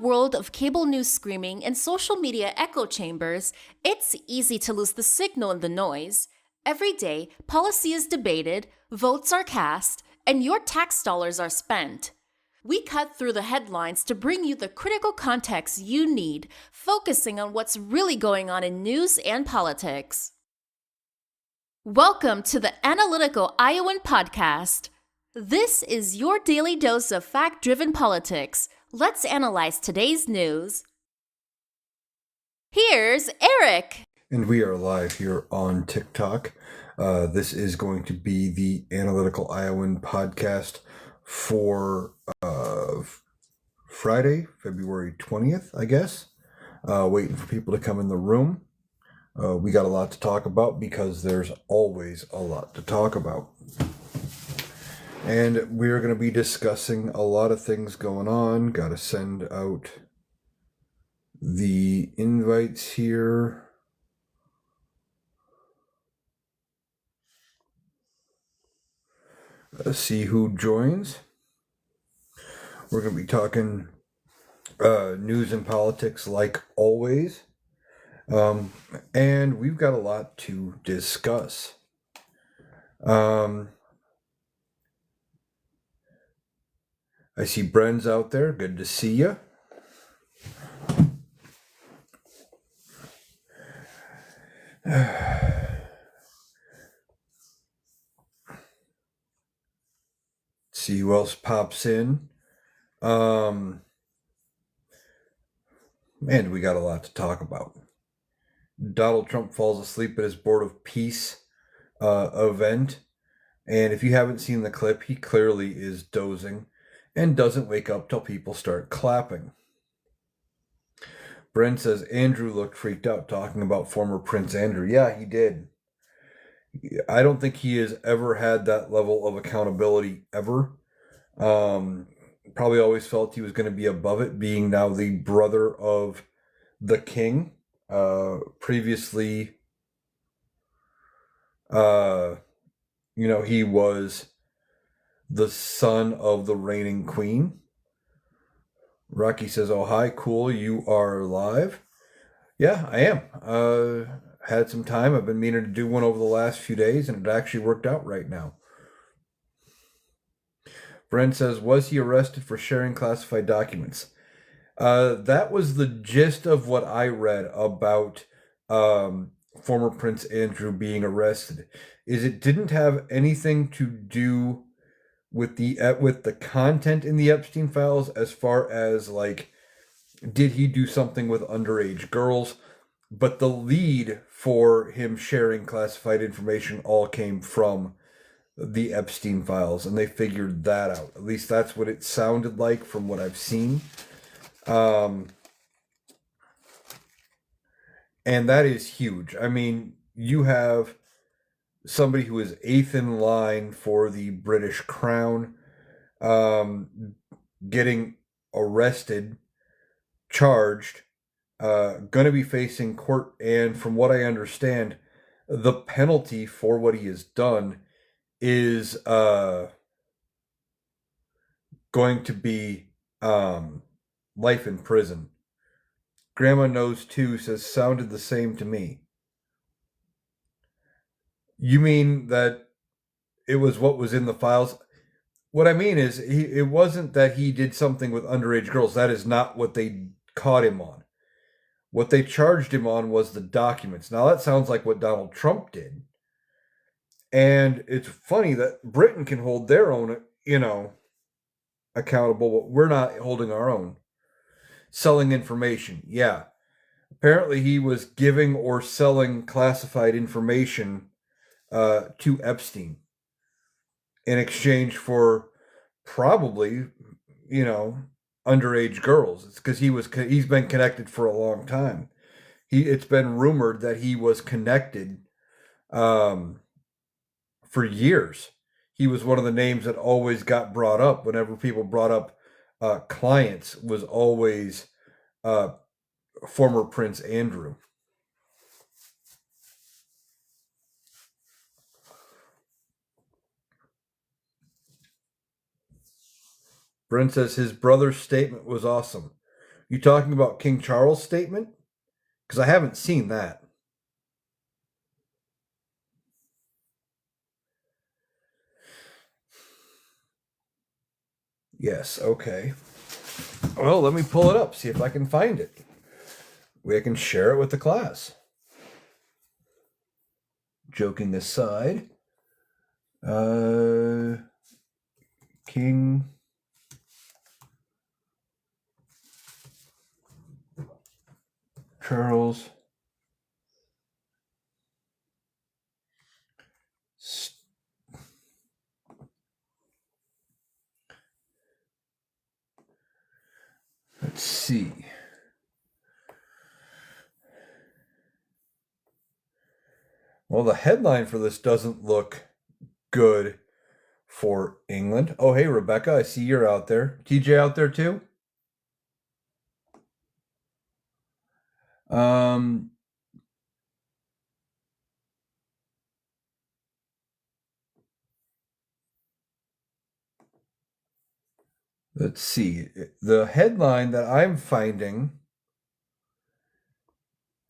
world of cable news screaming and social media echo chambers, it's easy to lose the signal in the noise. Every day, policy is debated, votes are cast, and your tax dollars are spent. We cut through the headlines to bring you the critical context you need, focusing on what's really going on in news and politics. Welcome to the Analytical Iowan Podcast. This is your daily dose of fact-driven politics. Let's analyze today's news. Here's Eric. And we are live here on TikTok. This is going to be the Analytical Iowan Podcast for Friday, February 20th, I guess. Waiting for people to come in the room. We got a lot to talk about because there's always a lot to talk about. And we're going to be discussing a lot of things going on. Got to send out the invites here. Let's see who joins. We're going to be talking news and politics like always. And we've got a lot to discuss. I see Bren's out there. Good to see you. See who else pops in. And we got a lot to talk about. Donald Trump falls asleep at his Board of Peace event. And if you haven't seen the clip, he clearly is dozing and doesn't wake up till people start clapping. Brent says Andrew looked freaked out talking about former Prince Andrew. Yeah, he did. I don't think he has ever had that level of accountability ever. Probably always felt he was going to be above it, being now the brother of the king. Previously, he was the son of the reigning queen. Rocky says, oh, hi, cool, you are live. Yeah, I am. Had some time. I've been meaning to do one over the last few days, and it actually worked out right now. Brent says, was he arrested for sharing classified documents? That was the gist of what I read about former Prince Andrew being arrested. Is it didn't have anything to do with the content in the Epstein files, as far as like, did he do something with underage girls? But the lead for him sharing classified information all came from the Epstein files, and they figured that out. At least that's what it sounded like from what I've seen. And that is huge. I mean, you have somebody who is eighth in line for the British Crown, getting arrested, charged, going to be facing court, and from what I understand, the penalty for what he has done is going to be life in prison. Grandma Knows Too says, sounded the same to me. You mean that it was what was in the files? What I mean is, it wasn't that he did something with underage girls. That is not what they caught him on. What they charged him on was the documents. Now, that sounds like what Donald Trump did. And it's funny that Britain can hold their own, accountable, but we're not holding our own. Selling information, yeah. Apparently he was giving or selling classified information to Epstein in exchange for probably, underage girls. It's because he's been connected for a long time. It's been rumored that he was connected for years. He was one of the names that always got brought up whenever people brought up clients, was always former Prince Andrew. Brent says his brother's statement was awesome. You talking about King Charles' statement? Because I haven't seen that. Yes, okay. Well, let me pull it up, see if I can find it. We can share it with the class. Joking aside, King Charles let's see. Well, the headline for this doesn't look good for England. Oh, hey, Rebecca, I see you're out there. TJ out there too? Let's see. The headline that I'm finding.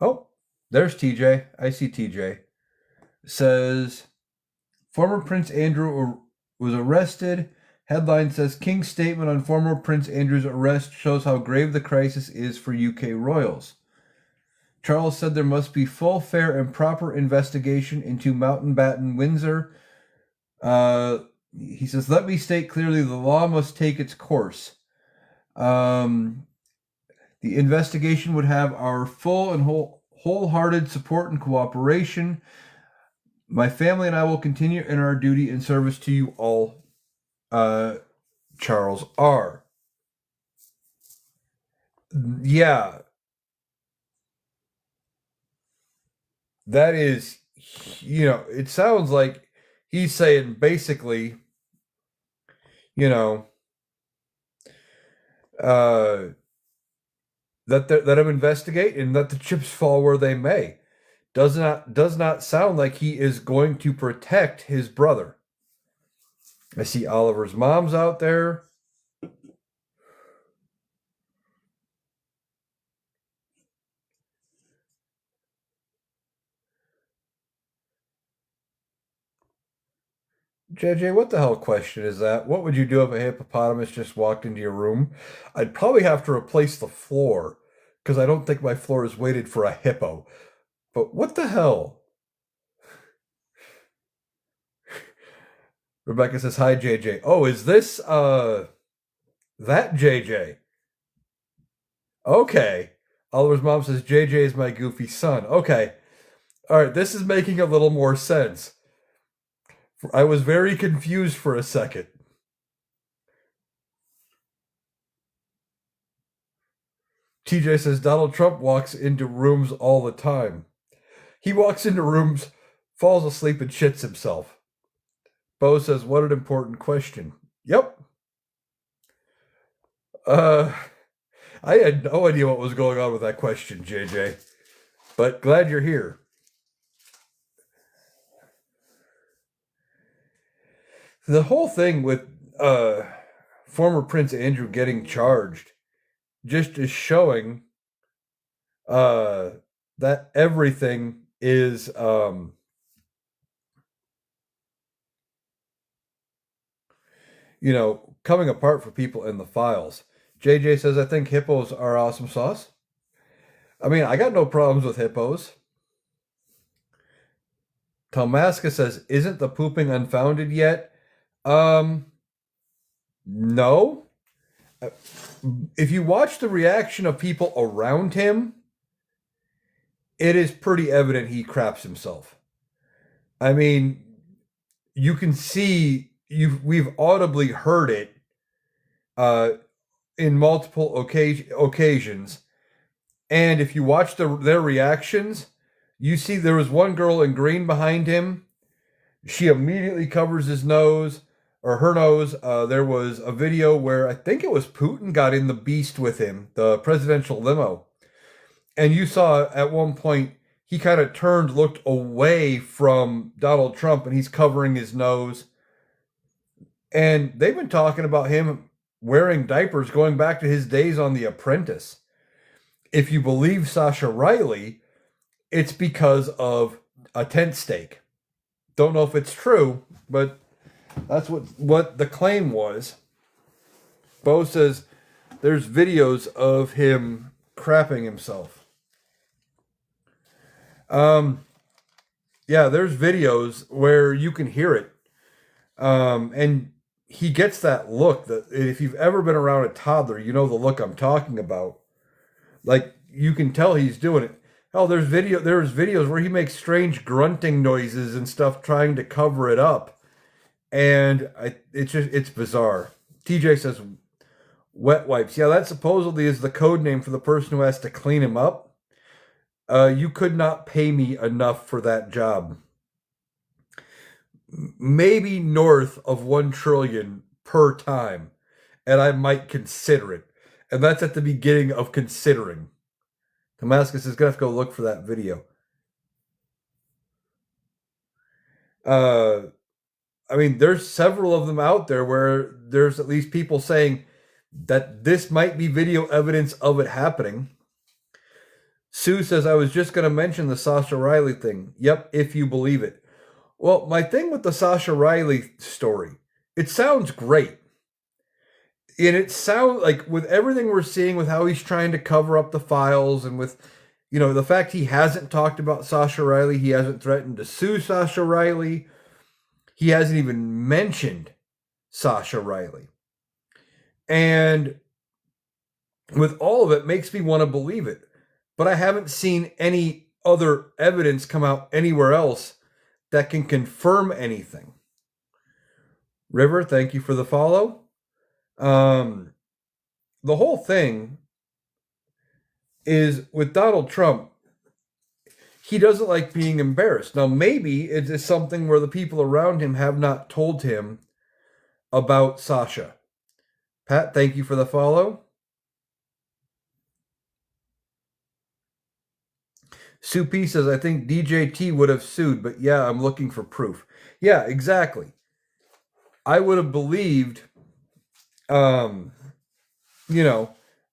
Oh, there's TJ. I see TJ. Says former Prince Andrew was arrested. Headline says King's statement on former Prince Andrew's arrest shows how grave the crisis is for UK royals. Charles said there must be full, fair, and proper investigation into Mountbatten Windsor. He says, let me state clearly the law must take its course. The investigation would have our full and wholehearted support and cooperation. My family and I will continue in our duty and service to you all. Charles R. Yeah. That is, it sounds like he's saying basically, that I'm investigating and let the chips fall where they may. Does not sound like he is going to protect his brother. I see Oliver's mom's out there. JJ, what the hell question is that? What would you do if a hippopotamus just walked into your room? I'd probably have to replace the floor, because I don't think my floor is weighted for a hippo. But what the hell? Rebecca says, hi, JJ. Oh, is this, that JJ? Okay. Oliver's mom says, JJ is my goofy son. Okay. All right, this is making a little more sense. I was very confused for a second. TJ says Donald Trump walks into rooms all the time. He walks into rooms, falls asleep, and shits himself. Bo says, what an important question. Yep. I had no idea what was going on with that question, JJ. But glad you're here. The whole thing with former Prince Andrew getting charged just is showing that everything is coming apart for people in the files. JJ says, I think hippos are awesome sauce. I mean, I got no problems with hippos. Tomaska says, isn't the pooping unfounded yet? No. If you watch the reaction of people around him, it is pretty evident he craps himself. I mean, you can see we've audibly heard it in multiple occasions. And if you watch their reactions, you see there was one girl in green behind him. She immediately covers his nose, or her nose. There was a video where I think it was Putin got in the beast with him, the presidential limo. And you saw at one point, he kind of turned, looked away from Donald Trump, and he's covering his nose. And they've been talking about him wearing diapers going back to his days on The Apprentice. if you believe Sasha Riley, it's because of a tent stake. Don't know if it's true, but that's what the claim was. Bo says there's videos of him crapping himself. Yeah, there's videos where you can hear it. And he gets that look that if you've ever been around a toddler, you know the look I'm talking about. Like, you can tell he's doing it. Oh, there's videos where he makes strange grunting noises and stuff trying to cover it up. And it's bizarre. TJ says wet wipes. Yeah, that supposedly is the code name for the person who has to clean him up. You could not pay me enough for that job. Maybe north of 1 trillion per time, and I might consider it. And that's at the beginning of considering. Damascus is gonna have to go look for that video. I mean, there's several of them out there where there's at least people saying that this might be video evidence of it happening. Sue says, I was just going to mention the Sasha Riley thing. Yep, if you believe it. Well, my thing with the Sasha Riley story, it sounds great. And it sounds like with everything we're seeing with how he's trying to cover up the files and with, the fact he hasn't talked about Sasha Riley, he hasn't threatened to sue Sasha Riley. He hasn't even mentioned Sasha Riley. And with all of it, makes me want to believe it. But I haven't seen any other evidence come out anywhere else that can confirm anything. River, thank you for the follow. The whole thing is with Donald Trump, he doesn't like being embarrassed. Now, maybe it is something where the people around him have not told him about Sasha. Pat, thank you for the follow. Sue P says, I think DJT would have sued, but yeah, I'm looking for proof. Yeah, exactly. I would have believed, I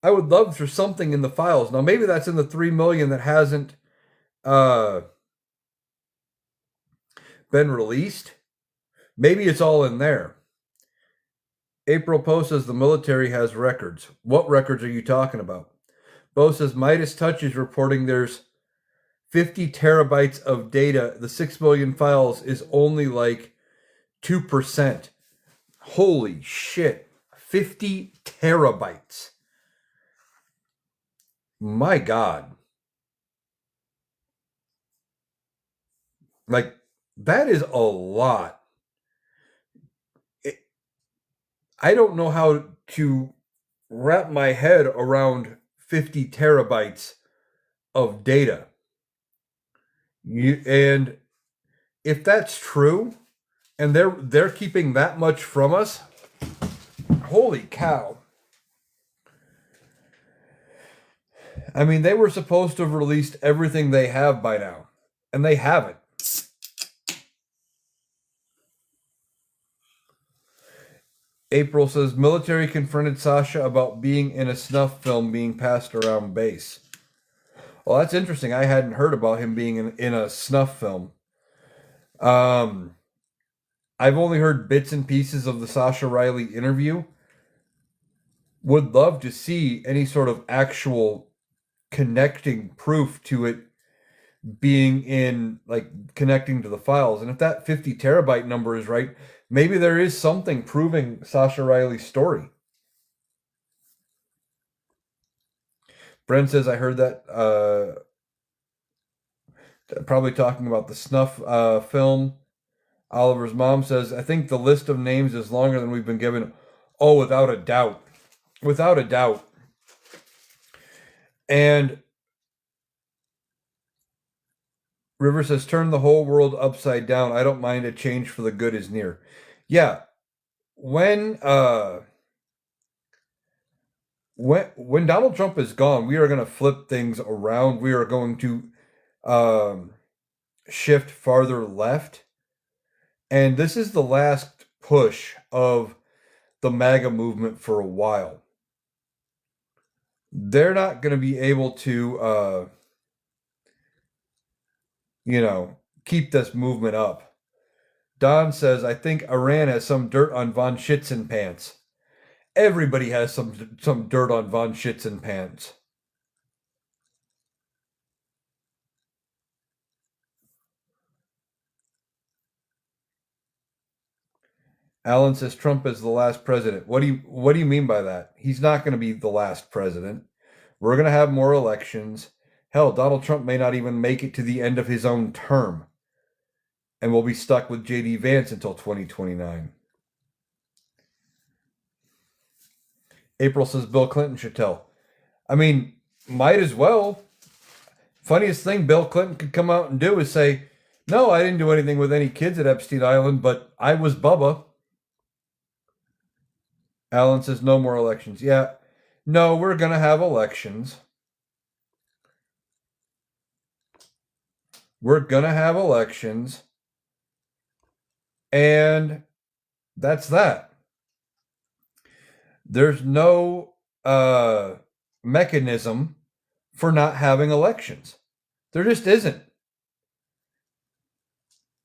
would love for something in the files. Now, maybe that's in the 3 million that hasn't been released. Maybe it's all in there. April Poe says the military has records. What records are you talking about? Bo says Midas Touch is reporting there's 50 terabytes of data. The 6 million files is only like 2%. Holy shit. 50 terabytes. My God. Like, that is a lot. I don't know how to wrap my head around 50 terabytes of data. And if that's true, and they're keeping that much from us, holy cow. I mean, they were supposed to have released everything they have by now, and they haven't. April says, military confronted Sasha about being in a snuff film being passed around base. Well, that's interesting. I hadn't heard about him being in a snuff film. I've only heard bits and pieces of the Sasha Riley interview. Would love to see any sort of actual connecting proof to it being in, like, connecting to the files. And if that 50 terabyte number is right, maybe there is something proving Sasha Riley's story. Brent says, I heard that, probably talking about the snuff film. Oliver's mom says, I think the list of names is longer than we've been given. Oh, without a doubt. Without a doubt. And River says, turn the whole world upside down. I don't mind a change for the good is near. Yeah. When Donald Trump is gone, we are going to flip things around. We are going to shift farther left. And this is the last push of the MAGA movement for a while. they're not going to be able to, keep this movement up. Don says, I think Iran has some dirt on von Schützenpants. Everybody has some dirt on von Schützenpants. Alan says Trump is the last president. What do you mean by that? He's not going to be the last president. We're going to have more elections. Hell, Donald Trump may not even make it to the end of his own term. And we'll be stuck with J.D. Vance until 2029. April says Bill Clinton should tell. I mean, might as well. Funniest thing Bill Clinton could come out and do is say, no, I didn't do anything with any kids at Epstein Island, but I was Bubba. Alan says no more elections. Yeah, no, we're going to have elections. We're going to have elections. And that's that. There's no mechanism for not having elections. There just isn't.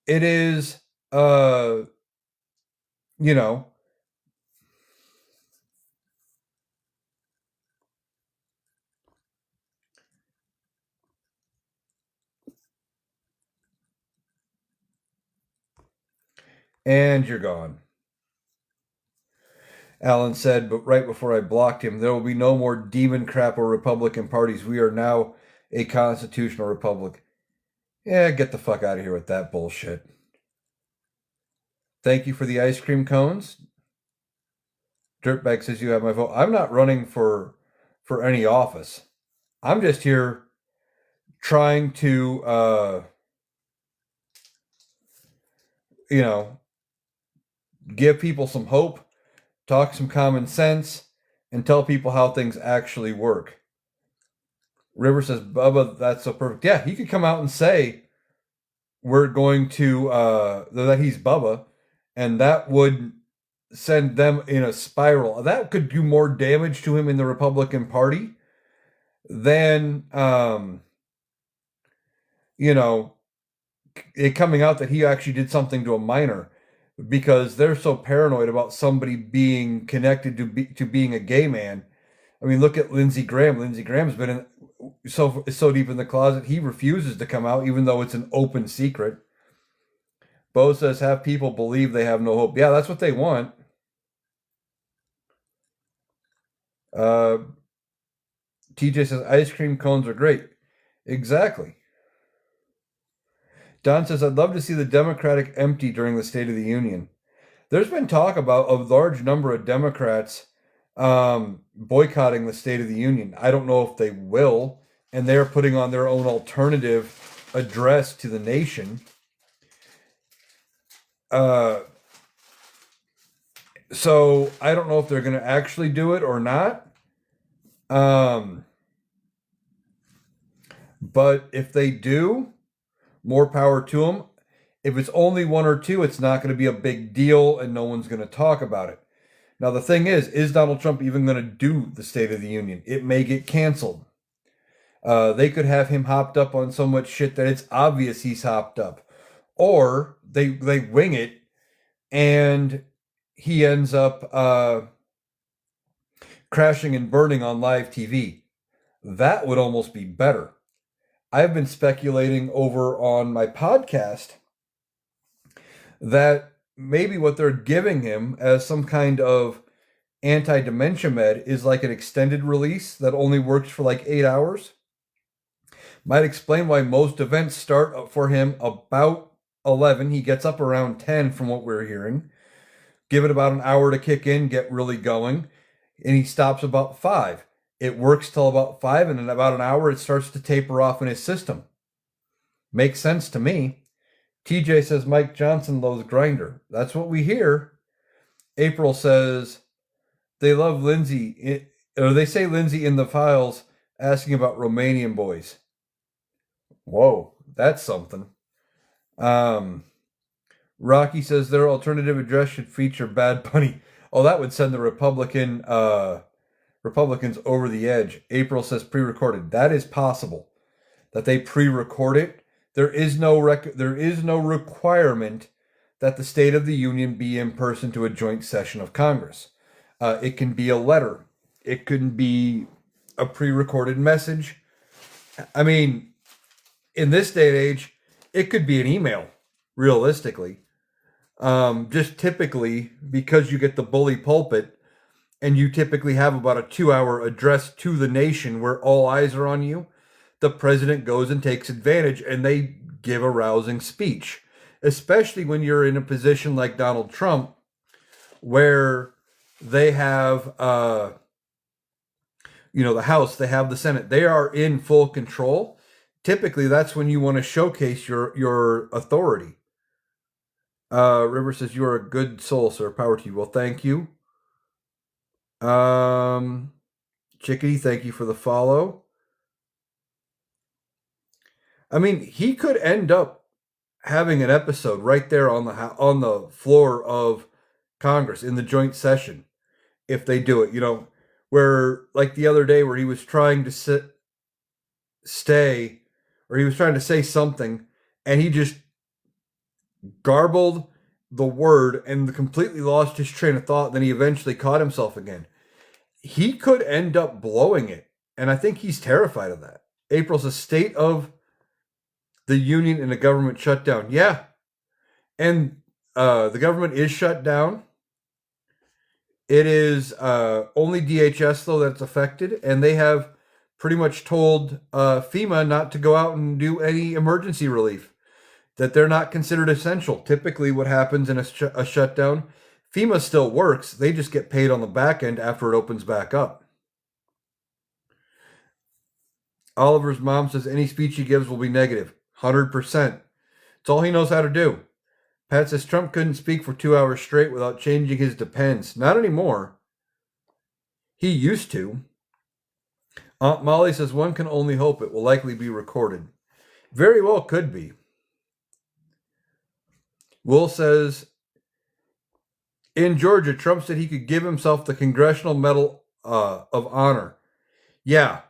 It is, and you're gone. Alan said, but right before I blocked him, there will be no more demon crap or Republican parties. We are now a constitutional republic. Yeah, get the fuck out of here with that bullshit. Thank you for the ice cream cones. Dirtbag says you have my vote. I'm not running for any office. I'm just here trying to, give people some hope, talk some common sense, and tell people how things actually work. River says, Bubba, that's so perfect. Yeah, he could come out and say, we're going to, that he's Bubba, and that would send them in a spiral. That could do more damage to him in the Republican Party than, it coming out that he actually did something to a minor, because they're so paranoid about somebody being connected to being a gay man. I mean, look at Lindsey Graham. Lindsey Graham's been so deep in the closet, he refuses to come out, even though it's an open secret. Bo says, have people believe they have no hope. Yeah, that's what they want. TJ says, ice cream cones are great. Exactly. Don says, I'd love to see the Democratic empty during the State of the Union. There's been talk about a large number of Democrats boycotting the State of the Union. I don't know if they will, and they're putting on their own alternative address to the nation. So I don't know if they're going to actually do it or not. But if they do, more power to them. If it's only one or two, it's not going to be a big deal and no one's going to talk about it. Now, the thing is Donald Trump even going to do the State of the Union? It may get canceled. They could have him hopped up on so much shit that it's obvious he's hopped up. Or they wing it and he ends up crashing and burning on live TV. That would almost be better. I've been speculating over on my podcast that maybe what they're giving him as some kind of anti-dementia med is like an extended release that only works for like 8 hours. Might explain why most events start for him about 11. He gets up around 10 from what we're hearing. Give it about an hour to kick in, get really going, and he stops about 5. It works till about 5, and in about an hour, it starts to taper off in his system. Makes sense to me. TJ says Mike Johnson loves Grindr. That's what we hear. April says they love Lindsey, or they say Lindsey in the files asking about Romanian boys. Whoa, that's something. Rocky says their alternative address should feature Bad Bunny. Oh, that would send the Republican Republicans over the edge. April says pre-recorded. That is possible that they pre-record it. There is no requirement that the State of the Union be in person to a joint session of Congress. It can be a letter. It can be a pre-recorded message. I mean, in this day and age, it could be an email, realistically. Just typically, because you get the bully pulpit, and you typically have about a 2-hour address to the nation where all eyes are on you, the president goes and takes advantage, and they give a rousing speech. Especially when you're in a position like Donald Trump, where they have, the House, they have the Senate. They are in full control. Typically, that's when you want to showcase your authority. River says, you are a good soul, sir. Power to you. Well, thank you. Chickadee, thank you for the follow. I mean, he could end up having an episode right there on the floor of Congress in the joint session if they do it. Where, like the other day, where he was trying to say something, and he just garbled the word and completely lost his train of thought. Then he eventually caught himself again. He could end up blowing it, and I think he's terrified of that. April's a State of the Union and a government shutdown. Yeah, and the government is shut down. It is only DHS, though, that's affected, and they have pretty much told FEMA not to go out and do any emergency relief, that they're not considered essential. Typically, what happens in a shutdown, FEMA still works. They just get paid on the back end after it opens back up. Oliver's mom says any speech he gives will be negative. 100%. It's all he knows how to do. Pat says Trump couldn't speak for 2 hours straight without changing his depends. Not anymore. He used to. Aunt Molly says one can only hope it will likely be recorded. Very well could be. Will says, in Georgia, Trump said he could give himself the Congressional Medal of Honor. Yeah.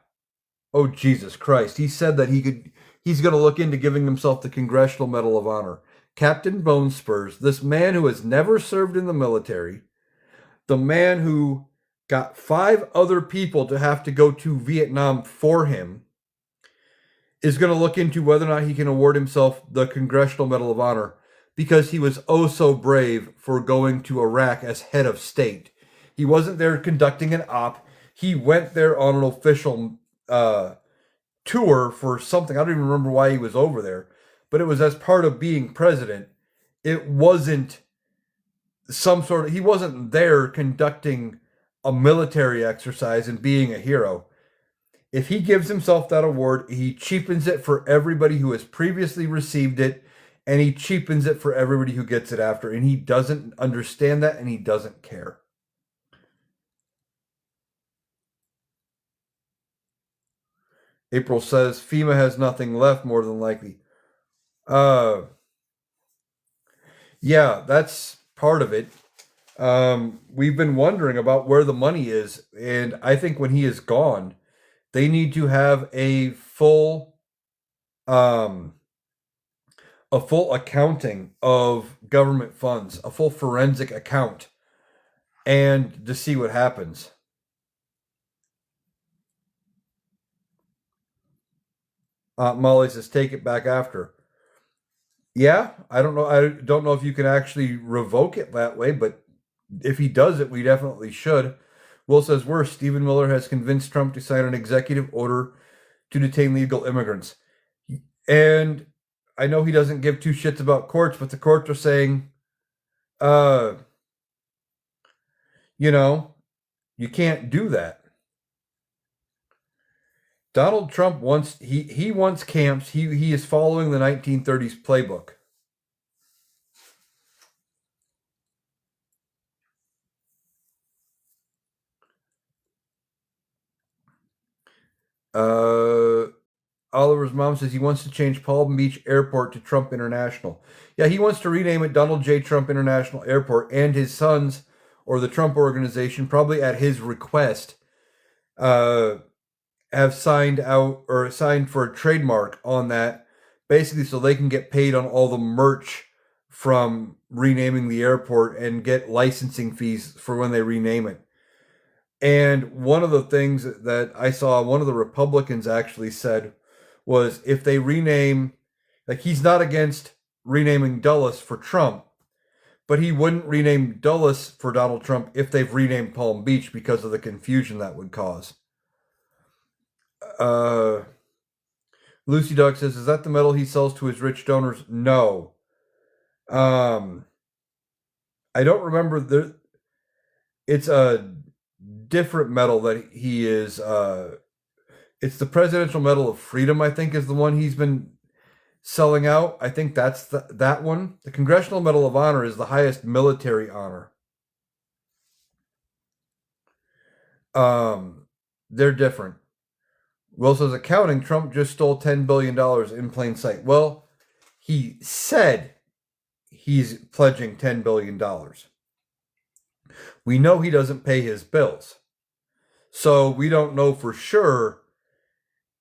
Oh, Jesus Christ. He said that he's going to look into giving himself the Congressional Medal of Honor. Captain Bone Spurs, this man who has never served in the military, the man who got 5 other people to have to go to Vietnam for him, is going to look into whether or not he can award himself the Congressional Medal of Honor because he was oh so brave for going to Iraq as head of state. He wasn't there conducting an op. He went there on an official tour for something. I don't even remember why he was over there, but it was as part of being president. It wasn't he wasn't there conducting a military exercise and being a hero. If he gives himself that award, he cheapens it for everybody who has previously received it, and he cheapens it for everybody who gets it after, and he doesn't understand that, and he doesn't care. April says FEMA has nothing left, more than likely. Yeah, that's part of it. We've been wondering about where the money is, and I think when he is gone, they need to have a full accounting of government funds, a full forensic account, and to see what happens. Molly says, take it back after. Yeah, I don't know if you can actually revoke it that way, but if he does it, we definitely should. Will says, worse, Stephen Miller has convinced Trump to sign an executive order to detain legal immigrants. And I know he doesn't give 2 shits about courts, but the courts are saying, you can't do that. Donald Trump wants camps. He is following the 1930s playbook. Oliver's mom says he wants to change Palm Beach Airport to Trump International. Yeah, he wants to rename it Donald J. Trump International Airport, and his sons, or the Trump Organization, probably at his request, uh, have signed out or signed for a trademark on that, basically so they can get paid on all the merch from renaming the airport and get licensing fees for when they rename it. And one of the things that I saw one of the Republicans actually said was if they rename, like he's not against renaming Dulles for Trump, but he wouldn't rename Dulles for Donald Trump if they've renamed Palm Beach because of the confusion that would cause. Lucy Dog says, "Is that the metal he sells to his rich donors?" No. I don't remember the. It's a different medal that he is. It's the Presidential Medal of Freedom, I think, is the one he's been selling out. I think that's that one. The Congressional Medal of Honor is the highest military honor. They're different. Will says, accounting, Trump just stole $10 billion in plain sight. Well, he said he's pledging $10 billion. We know he doesn't pay his bills. So we don't know for sure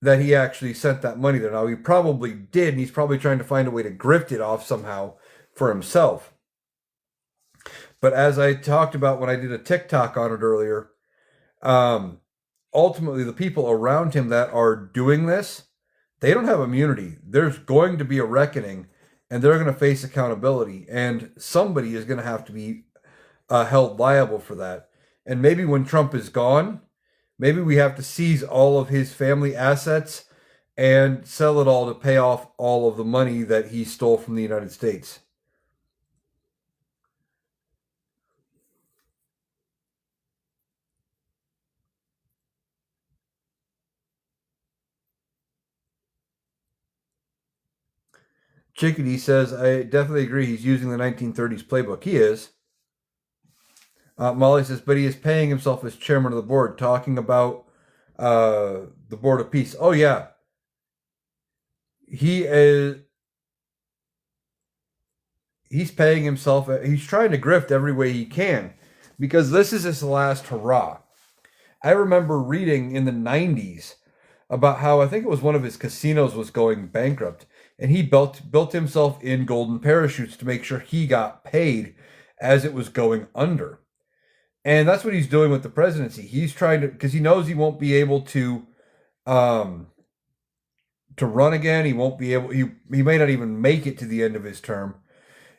that he actually sent that money there. Now, he probably did, and he's probably trying to find a way to grift it off somehow for himself. But as I talked about when I did a TikTok on it earlier, ultimately the people around him that are doing this, they don't have immunity. There's going to be a reckoning, and they're going to face accountability, and somebody is going to have to be held liable for that. And maybe when Trump is gone, maybe we have to seize all of his family assets and sell it all to pay off all of the money that he stole from the United States. Chickadee says, I definitely agree he's using the 1930s playbook. He is. Molly says, but he is paying himself as chairman of the board, talking about the Board of Peace. Oh, yeah. He is. He's paying himself. He's trying to grift every way he can because this is his last hurrah. I remember reading in the 90s about how I think it was one of his casinos was going bankrupt, and he built himself in golden parachutes to make sure he got paid as it was going under. And that's what he's doing with the presidency. He's trying to, because he knows he won't be able to run again. He won't be able. He may not even make it to the end of his term,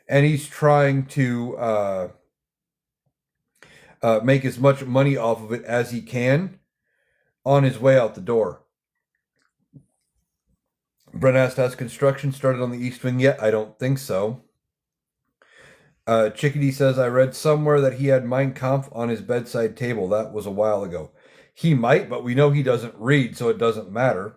and he's trying to make as much money off of it as he can on his way out the door. Brent asked, has construction started on the East Wing yet? I don't think so. Chickadee says, I read somewhere that he had Mein Kampf on his bedside table. That was a while ago. He might, but we know he doesn't read, so it doesn't matter.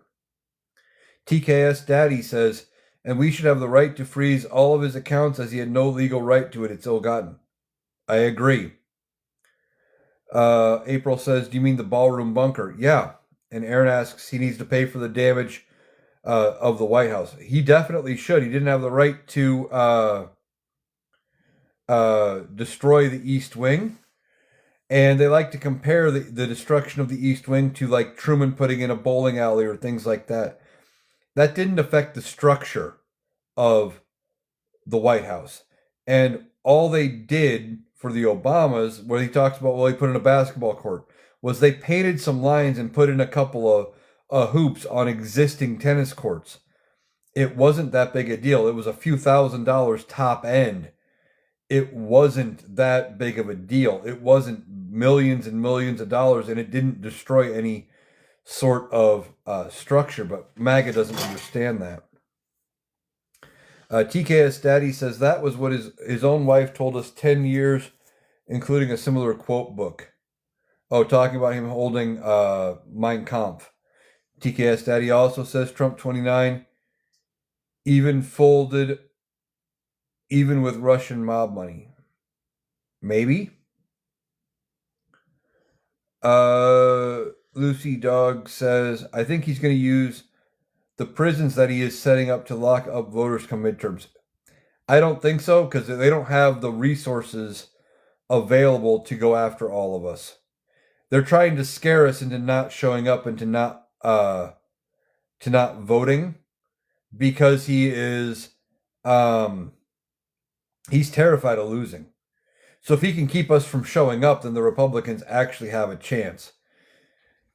TKS Daddy says, and we should have the right to freeze all of his accounts as he had no legal right to it. It's ill-gotten. I agree. April says, do you mean the ballroom bunker? Yeah. And Aaron asks, he needs to pay for the damage of the White House. He definitely should. He didn't have the right to destroy the East Wing. And they like to compare the destruction of the East Wing to like Truman putting in a bowling alley or things like that. That didn't affect the structure of the White House. And all they did for the Obamas, where he talks about, well, he put in a basketball court, was they painted some lines and put in a couple of hoops on existing tennis courts. It wasn't that big a deal. It was a few $1,000s top end. It wasn't that big of a deal. It wasn't millions and millions of dollars, and it didn't destroy any sort of structure, but MAGA doesn't understand that. TKS Daddy says that was what his own wife told us 10 years, including a similar quote book. Oh, talking about him holding Mein Kampf. TKS Daddy also says Trump 29 even folded even with Russian mob money. Maybe. Lucy Dog says, I think he's going to use the prisons that he is setting up to lock up voters come midterms. I don't think so, because they don't have the resources available to go after all of us. They're trying to scare us into not showing up and to not voting because he's terrified of losing. So if he can keep us from showing up, then the Republicans actually have a chance.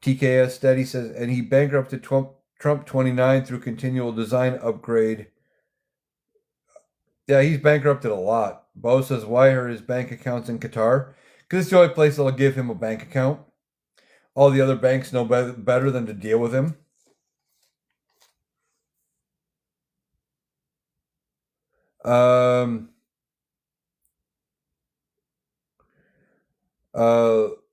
TKS Steady says, and he bankrupted Trump 29 through continual design upgrade. Yeah, he's bankrupted a lot. Bo says, why are his bank accounts in Qatar? Because it's the only place that'll give him a bank account. All the other banks know better than to deal with him.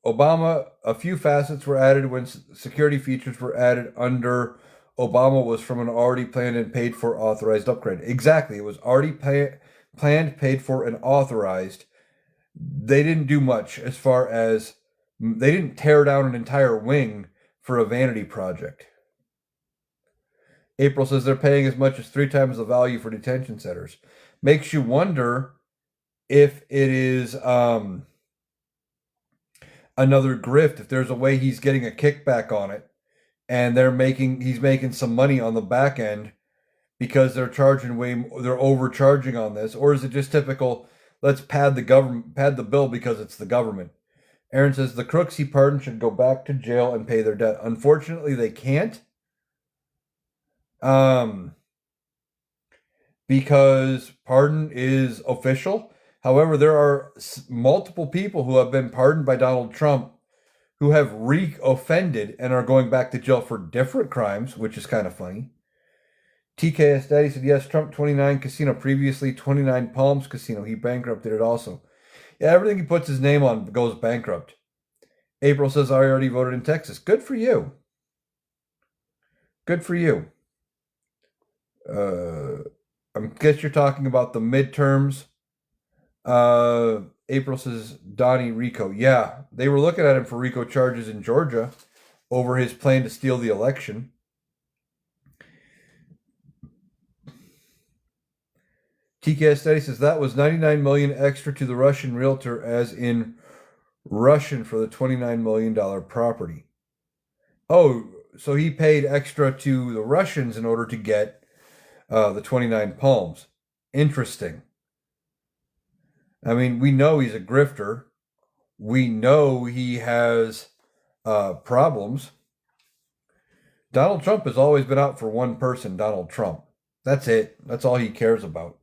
Obama, a few facets were added when security features were added under Obama was from an already planned and paid for authorized upgrade. Exactly. It was already planned, paid for, and authorized. They didn't do much as far as they didn't tear down an entire wing for a vanity project. April says they're paying as much as 3 times the value for detention centers. Makes you wonder if it is another grift, if there's a way he's getting a kickback on it and he's making some money on the back end because they're overcharging on this, or is it just typical, let's pad the bill because it's the government? Aaron says the crooks he pardoned should go back to jail and pay their debt. Unfortunately, they can't. Because pardon is official. However, there are multiple people who have been pardoned by Donald Trump who have re-offended and are going back to jail for different crimes, which is kind of funny. TKS Daddy said, yes, Trump 29 casino, previously 29 Palms casino. He bankrupted it also. Yeah, everything he puts his name on goes bankrupt. April says, I already voted in Texas. Good for you. Good for you. I guess you're talking about the midterms. April says, Donnie Rico. Yeah, they were looking at him for RICO charges in Georgia over his plan to steal the election. TKS Study says that was $99 million extra to the Russian realtor, as in Russian, for the $29 million property. Oh, so he paid extra to the Russians in order to get the 29 Palms. Interesting. I mean, we know he's a grifter. We know he has problems. Donald Trump has always been out for one person, Donald Trump. That's it. That's all he cares about.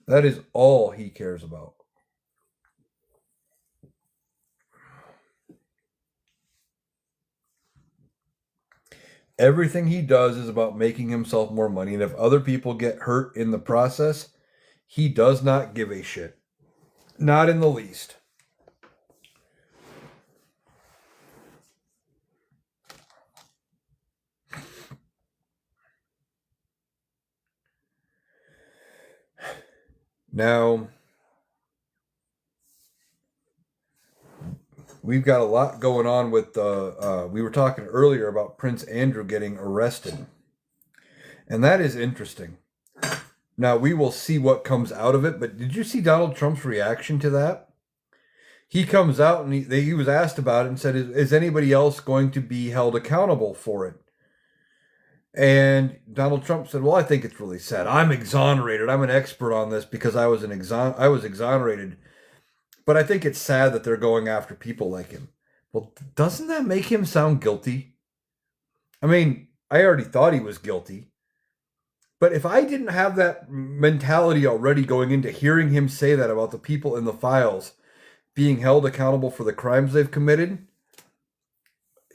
That is all he cares about. Everything he does is about making himself more money. And if other people get hurt in the process, he does not give a shit. Not in the least. Now, we've got a lot going on with we were talking earlier about Prince Andrew getting arrested. And that is interesting. Now, we will see what comes out of it, but did you see Donald Trump's reaction to that? He comes out and he was asked about it and said, is anybody else going to be held accountable for it? And Donald Trump said, well, I think it's really sad. I'm exonerated. I'm an expert on this because I was exonerated. But I think it's sad that they're going after people like him. Well, doesn't that make him sound guilty? I mean, I already thought he was guilty. But if I didn't have that mentality already going into hearing him say that about the people in the files being held accountable for the crimes they've committed,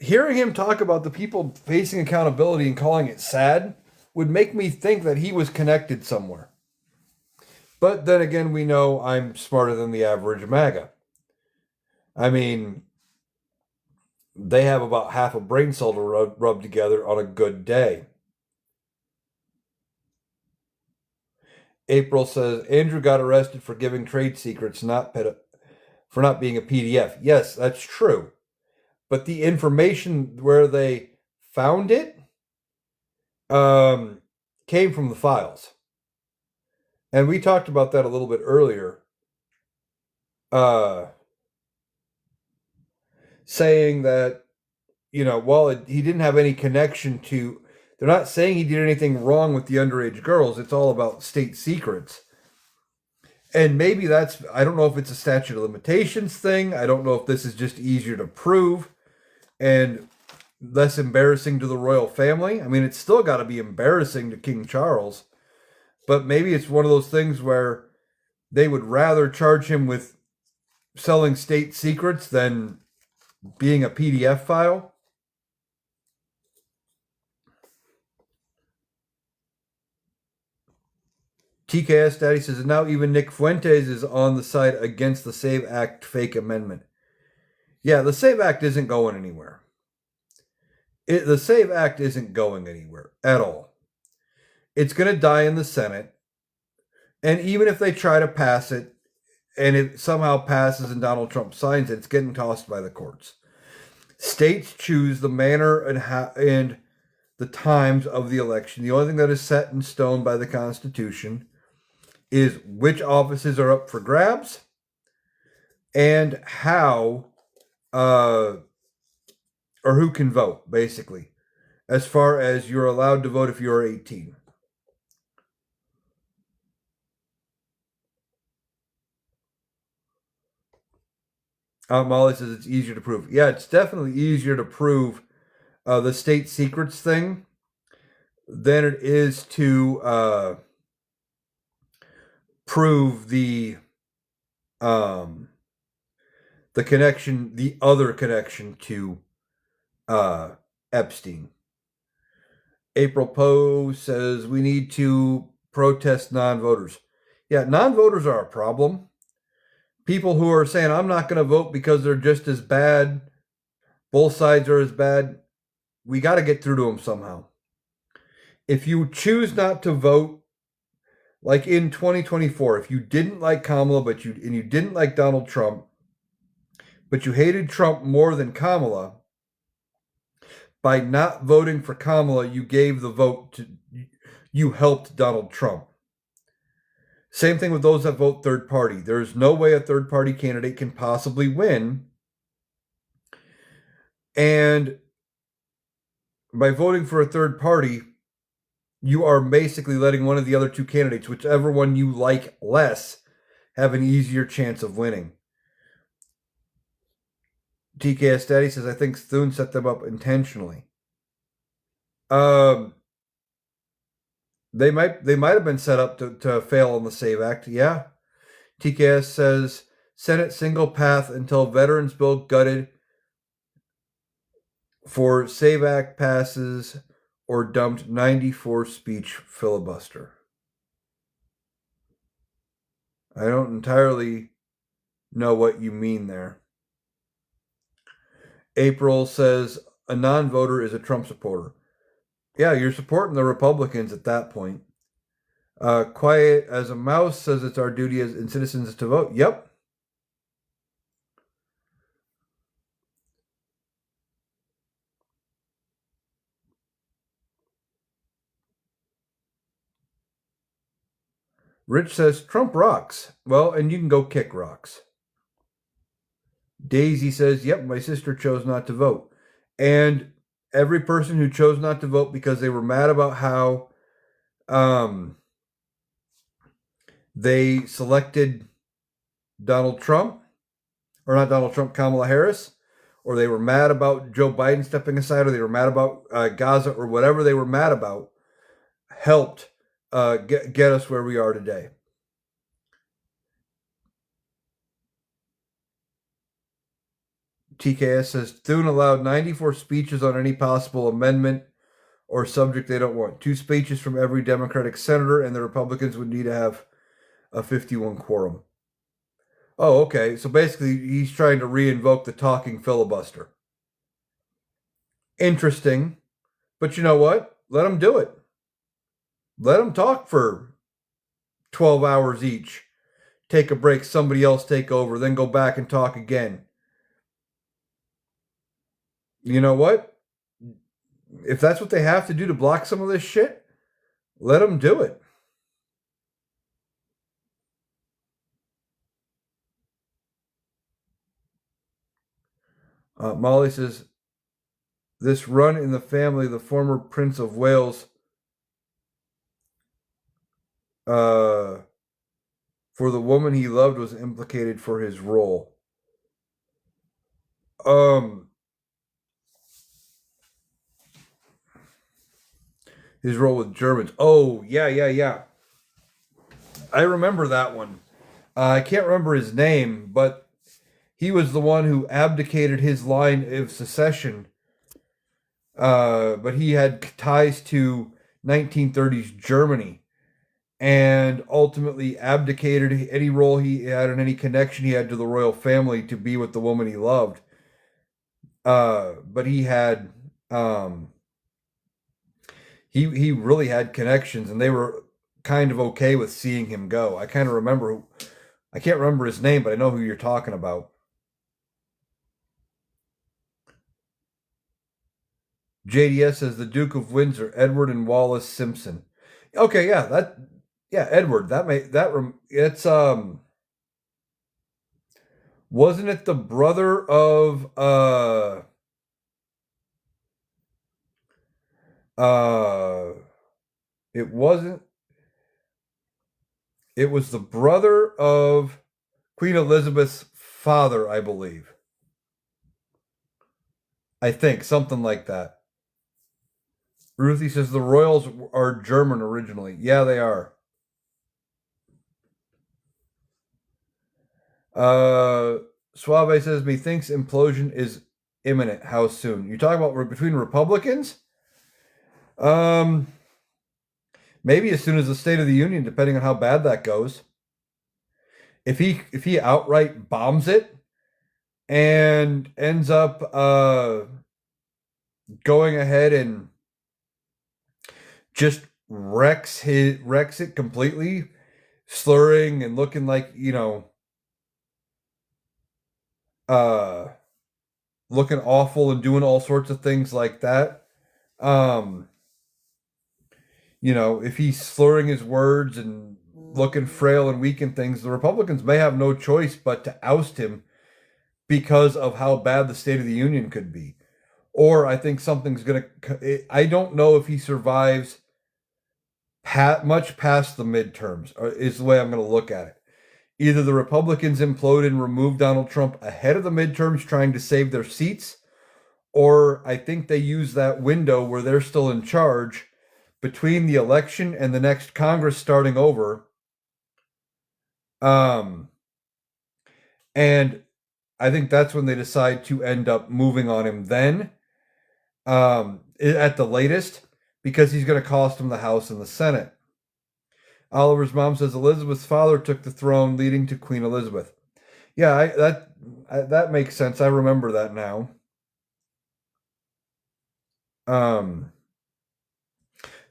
hearing him talk about the people facing accountability and calling it sad would make me think that he was connected somewhere. But then again, we know I'm smarter than the average MAGA. I mean, they have about half a brain cell to rub together on a good day. April says, Andrew got arrested for giving trade secrets, for not being a PDF. Yes, that's true. But the information where they found it came from the files. And we talked about that a little bit earlier. saying that, well, he didn't have any connection to. They're not saying he did anything wrong with the underage girls. It's all about state secrets. And maybe I don't know if it's a statute of limitations thing. I don't know if this is just easier to prove and less embarrassing to the royal family. I mean, it's still got to be embarrassing to King Charles. But maybe it's one of those things where they would rather charge him with selling state secrets than being a PDF file. TKS Daddy says, now even Nick Fuentes is on the side against the SAVE Act fake amendment. Yeah, the SAVE Act isn't going anywhere. The SAVE Act isn't going anywhere at all. It's going to die in the Senate. And even if they try to pass it, and it somehow passes and Donald Trump signs it, it's getting tossed by the courts. States choose the manner and the times of the election. The only thing that is set in stone by the Constitution is which offices are up for grabs and how or who can vote, basically, as far as you're allowed to vote if you're 18. Molly says it's easier to prove. Yeah, it's definitely easier to prove the state secrets thing than it is to prove the connection, the other connection to Epstein. April Poe says we need to protest non-voters. Yeah, non-voters are a problem. People who are saying, I'm not going to vote because they're just as bad, both sides are as bad, we got to get through to them somehow. If you choose not to vote, like in 2024, if you didn't like Kamala and you didn't like Donald Trump, but you hated Trump more than Kamala, by not voting for Kamala, you gave the vote to, you helped Donald Trump. Same thing with those that vote third party. There's no way a third party candidate can possibly win. And by voting for a third party, you are basically letting one of the other two candidates, whichever one you like less, have an easier chance of winning. TKS Daddy says, I think Thune set them up intentionally. They might have been set up to fail on the SAVE Act. Yeah. TKS says Senate single path until Veterans Bill gutted for SAVE Act passes or dumped 94 speech filibuster. I don't entirely know what you mean there. April says a non-voter is a Trump supporter. Yeah, you're supporting the Republicans at that point. Quiet as a Mouse says it's our duty as citizens to vote. Yep. Rich says Trump rocks. Well, and you can go kick rocks. Daisy says, yep, my sister chose not to vote. And every person who chose not to vote because they were mad about how they selected Donald Trump, or not Donald Trump, Kamala Harris, or they were mad about Joe Biden stepping aside, or they were mad about Gaza, or whatever they were mad about, helped get us where we are today. TKS says Thune allowed 94 speeches on any possible amendment or subject they don't want. 2 speeches from every Democratic senator, and the Republicans would need to have a 51 quorum. Oh, okay. So basically, he's trying to reinvoke the talking filibuster. Interesting. But you know what? Let them do it. Let them talk for 12 hours each. Take a break, somebody else take over, then go back and talk again. You know what? If that's what they have to do to block some of this shit, let them do it. Molly says, this run in the family, the former Prince of Wales, for the woman he loved was implicated for his role. His role with Germans. Oh, yeah. I remember that one. I can't remember his name, but he was the one who abdicated his line of secession. But he had ties to 1930s Germany and ultimately abdicated any role he had and any connection he had to the royal family to be with the woman he loved. But he had he really had connections, and they were kind of okay with seeing him go. I can't remember his name, but I know who you're talking about. JDS says the Duke of Windsor, Edward and Wallace Simpson. Okay, yeah, Edward. It's wasn't it the brother of it wasn't. It was the brother of Queen Elizabeth's father, I believe. I think something like that. Ruthie says the royals are German originally. Yeah, they are. Suave says methinks implosion is imminent. How soon? You talking about between Republicans? Maybe as soon as the State of the Union, depending on how bad that goes. If he outright bombs it and ends up going ahead and just wrecks it completely, slurring and looking like, looking awful and doing all sorts of things like that. If he's slurring his words and looking frail and weak and things, the Republicans may have no choice but to oust him because of how bad the State of the Union could be. Or I think something's going to... I don't know if he survives much past the midterms, is the way I'm going to look at it. Either the Republicans implode and remove Donald Trump ahead of the midterms trying to save their seats, or I think they use that window where they're still in charge between the election and the next Congress starting over. And I think that's when they decide to end up moving on him then, at the latest, because he's going to cost him the House and the Senate. Oliver's mom says Elizabeth's father took the throne, leading to Queen Elizabeth. Yeah, that makes sense. I remember that now.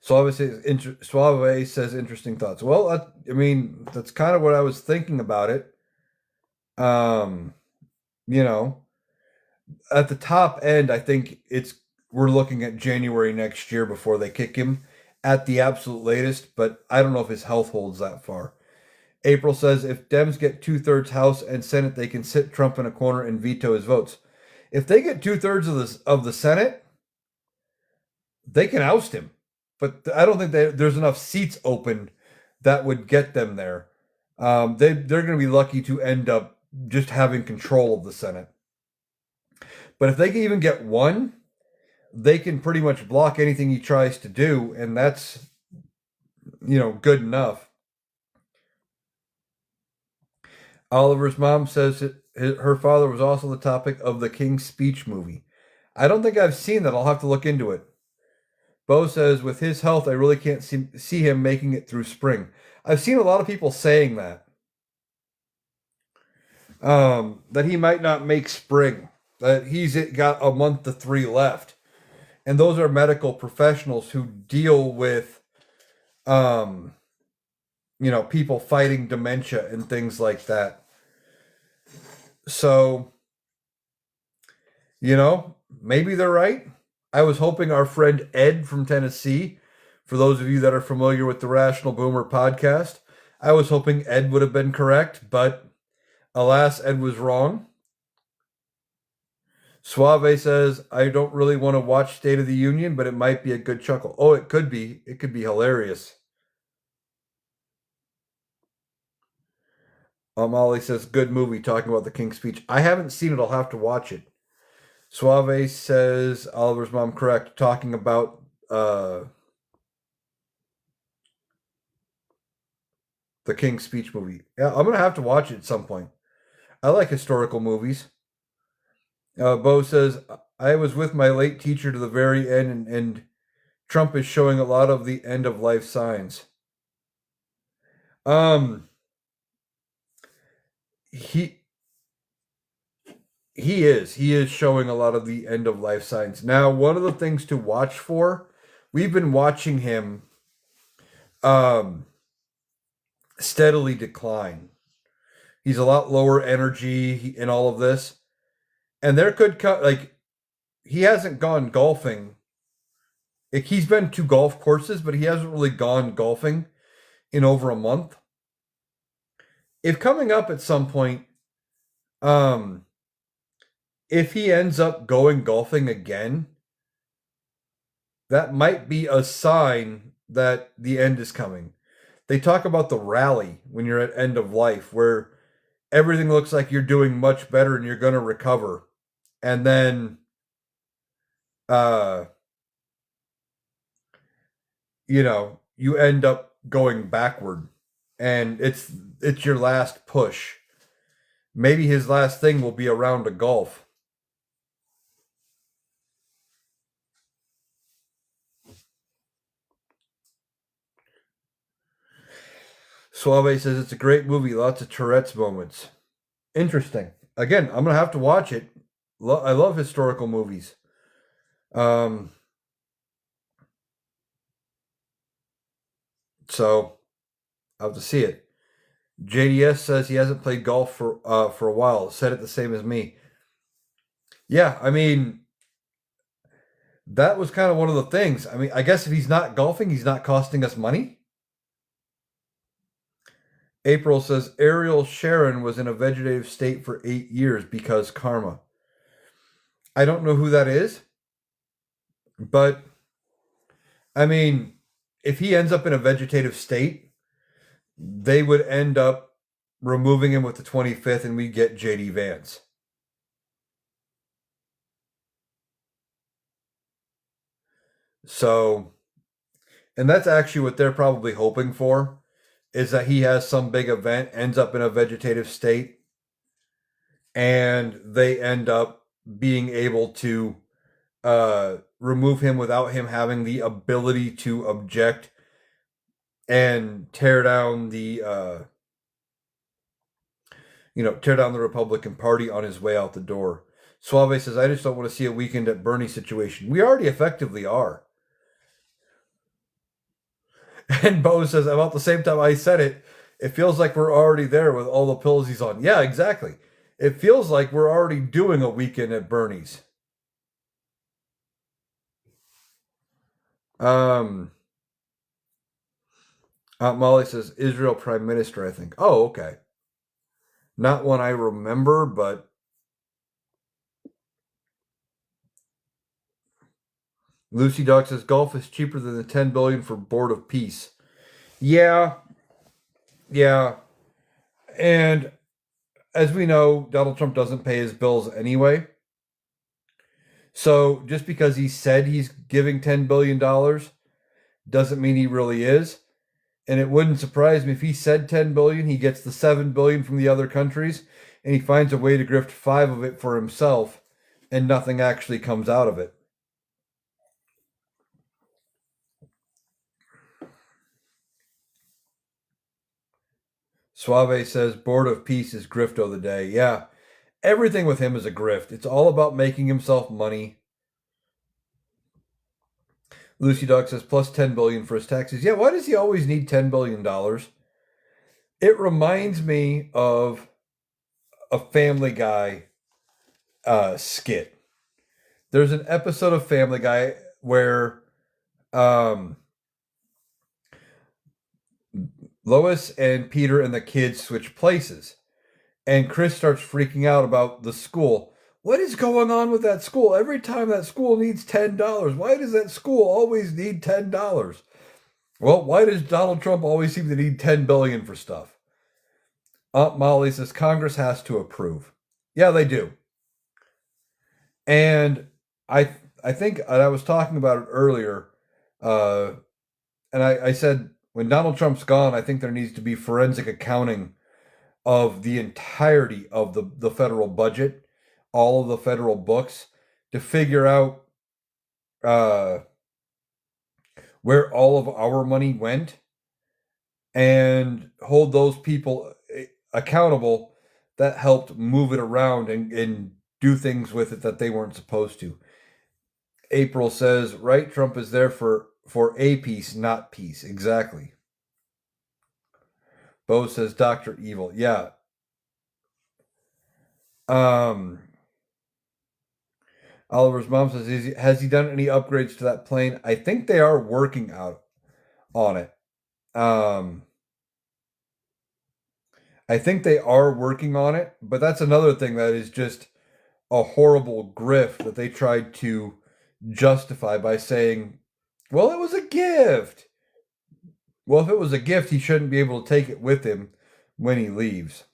Suave says interesting thoughts. Well, that's kind of what I was thinking about it. At the top end, I think we're looking at January next year before they kick him at the absolute latest, but I don't know if his health holds that far. April says if Dems get 2/3 House and Senate, they can sit Trump in a corner and veto his votes. If they get 2/3 of the Senate, they can oust him. But I don't think there's enough seats open that would get them there. They're going to be lucky to end up just having control of the Senate. But if they can even get one, they can pretty much block anything he tries to do, and that's, good enough. Oliver's mom says her father was also the topic of the King's Speech movie. I don't think I've seen that. I'll have to look into it. Bo says, with his health, I really can't see him making it through spring. I've seen a lot of people saying that. That he might not make spring. That he's got a month to 3 left. And those are medical professionals who deal with, people fighting dementia and things like that. So, maybe they're right. I was hoping our friend Ed from Tennessee, for those of you that are familiar with the Rational Boomer podcast, I was hoping Ed would have been correct, but alas, Ed was wrong. Suave says, I don't really want to watch State of the Union, but it might be a good chuckle. Oh, it could be. It could be hilarious. Molly says, good movie talking about the King's Speech. I haven't seen it. I'll have to watch it. Suave says, Oliver's mom correct, talking about the King's Speech movie. Yeah, I'm going to have to watch it at some point. I like historical movies. Bo says, I was with my late teacher to the very end, and Trump is showing a lot of the end of life signs. He is showing a lot of the end of life signs. Now, one of the things to watch for, we've been watching him steadily decline. He's a lot lower energy in all of this. And there could come, like, he hasn't gone golfing. He's been to golf courses, but he hasn't really gone golfing in over a month. If coming up at some point, if he ends up going golfing again, that might be a sign that the end is coming. They talk about the rally when you're at end of life, where everything looks like you're doing much better and you're going to recover. And then, you end up going backward, and it's your last push. Maybe his last thing will be a round of golf. Suave says it's a great movie, lots of Tourette's moments. Interesting. Again, I'm gonna have to watch it. I love historical movies. So I'll have to see it. JDS says he hasn't played golf for a while. Said it the same as me. Yeah, I mean, that was kind of one of the things. I mean, I guess if he's not golfing, he's not costing us money. April says Ariel Sharon was in a vegetative state for 8 years because karma. I don't know who that is, but I mean, if he ends up in a vegetative state, they would end up removing him with the 25th, and we get JD Vance. So, and that's actually what they're probably hoping for, is that he has some big event, ends up in a vegetative state, and they end up being able to remove him without him having the ability to object and tear down the Republican Party on his way out the door. Suave says, I just don't want to see a Weekend at Bernie situation. We already effectively are. And Bo says, about the same time I said it, it feels like we're already there with all the pills he's on. Yeah, exactly. It feels like we're already doing a Weekend at Bernie's. Molly says, Israel Prime Minister, I think. Oh, okay. Not one I remember, but Lucy Dog says golf is cheaper than the $10 billion for Board of Peace. Yeah. And as we know, Donald Trump doesn't pay his bills anyway. So just because he said he's giving $10 billion doesn't mean he really is. And it wouldn't surprise me if he said $10 billion, he gets the $7 billion from the other countries, and he finds a way to grift 5 of it for himself, and nothing actually comes out of it. Suave says, Board of Peace is grift of the day. Yeah, everything with him is a grift. It's all about making himself money. Lucy Dog says, plus $10 billion for his taxes. Yeah, why does he always need $10 billion? It reminds me of a Family Guy skit. There's an episode of Family Guy where Lois and Peter and the kids switch places. And Chris starts freaking out about the school. What is going on with that school? Every time that school needs $10, why does that school always need $10? Well, why does Donald Trump always seem to need $10 billion for stuff? Aunt Molly says Congress has to approve. Yeah, they do. And I think I was talking about it earlier, and I said when Donald Trump's gone, I think there needs to be forensic accounting of the entirety of the federal budget, all of the federal books, to figure out where all of our money went and hold those people accountable that helped move it around and do things with it that they weren't supposed to. April says, right, Trump is there for a peace, not peace. Exactly. Bo says, Dr. Evil. Yeah. Oliver's mom says, has he done any upgrades to that plane? I think they are working out on it. I think they are working on it, but that's another thing that is just a horrible grift that they tried to justify by saying, well, it was a gift. Well, if it was a gift, he shouldn't be able to take it with him when he leaves.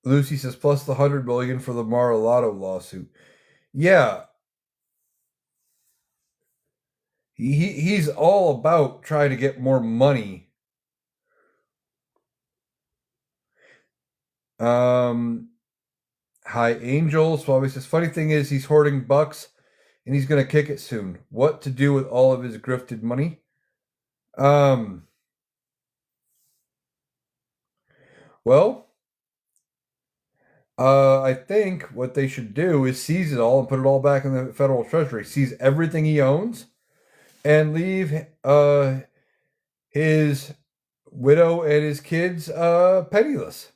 Lucy says, plus the $100 million for the Mar-a-Lago lawsuit. Yeah. He's all about trying to get more money. Hi, Angel. Swabby says, funny thing is he's hoarding bucks and he's going to kick it soon. What to do with all of his grifted money? Well, I think what they should do is seize it all and put it all back in the federal treasury. Seize everything he owns and leave his widow and his kids penniless.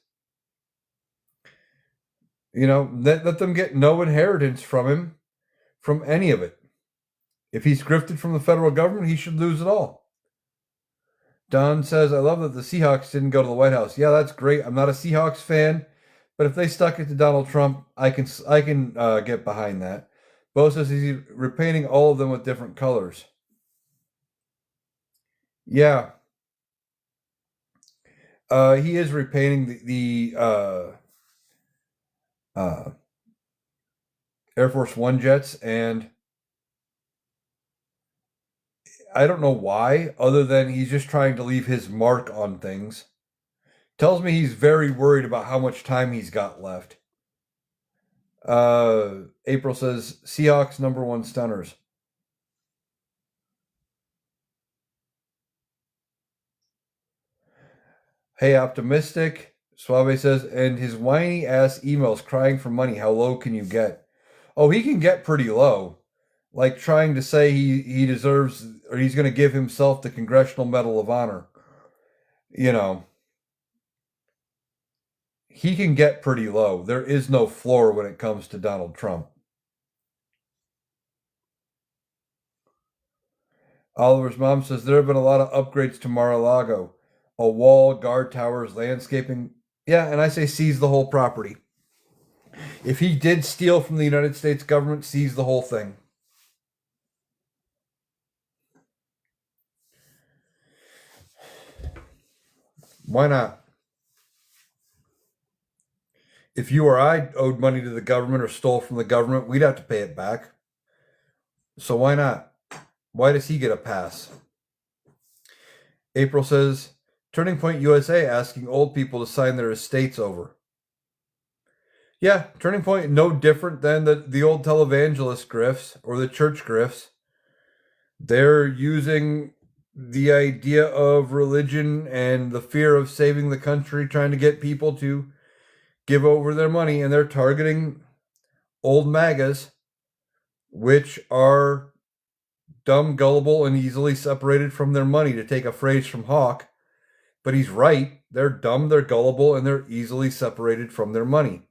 You know, let them get no inheritance from him, from any of it. If he's grifted from the federal government, he should lose it all. Don says, I love that the Seahawks didn't go to the White House. Yeah, that's great. I'm not a Seahawks fan, but if they stuck it to Donald Trump, I can get behind that. Bo says he's repainting all of them with different colors. Yeah. He is repainting the Air Force One jets, and I don't know why, other than he's just trying to leave his mark on things. Tells me he's very worried about how much time he's got left. April says, Seahawks #1 stunners. Hey, optimistic. Suave says, and his whiny ass emails crying for money. How low can you get? Oh, he can get pretty low. Like trying to say he deserves, or he's going to give himself the Congressional Medal of Honor. You know, he can get pretty low. There is no floor when it comes to Donald Trump. Oliver's mom says, there have been a lot of upgrades to Mar-a-Lago. A wall, guard towers, landscaping. Yeah, and I say seize the whole property. If he did steal from the United States government, seize the whole thing. Why not? If you or I owed money to the government or stole from the government, we'd have to pay it back. So why not? Why does he get a pass? April says, Turning Point USA asking old people to sign their estates over. Yeah, Turning Point, no different than the old televangelist grifts or the church grifts. They're using the idea of religion and the fear of saving the country, trying to get people to give over their money, and they're targeting old MAGAs, which are dumb, gullible, and easily separated from their money, to take a phrase from Hawk. But he's right. They're dumb, they're gullible, and they're easily separated from their money.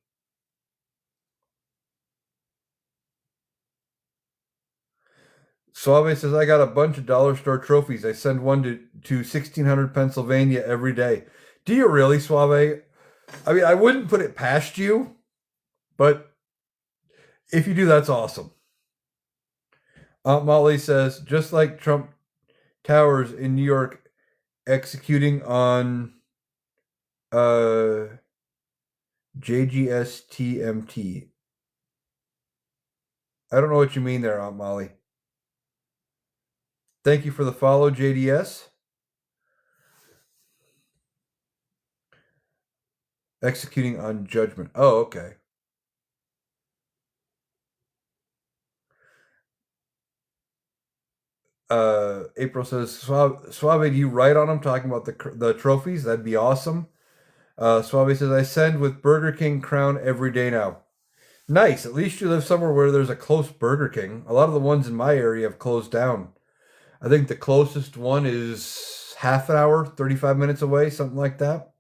Suave says, I got a bunch of dollar store trophies. I send one to 1600 Pennsylvania every day. Do you really, Suave? I mean, I wouldn't put it past you. But if you do, that's awesome. Aunt Molly says, just like Trump Towers in New York executing on uh, JGSTMT. I don't know what you mean there, Aunt Molly. Thank you for the follow, JDS. Executing on judgment. Oh, okay. April says, Suave, do you write on them talking about the trophies? That'd be awesome. Suave says, I send with Burger King Crown every day now. Nice. At least you live somewhere where there's a close Burger King. A lot of the ones in my area have closed down. I think the closest one is half an hour, 35 minutes away, something like that.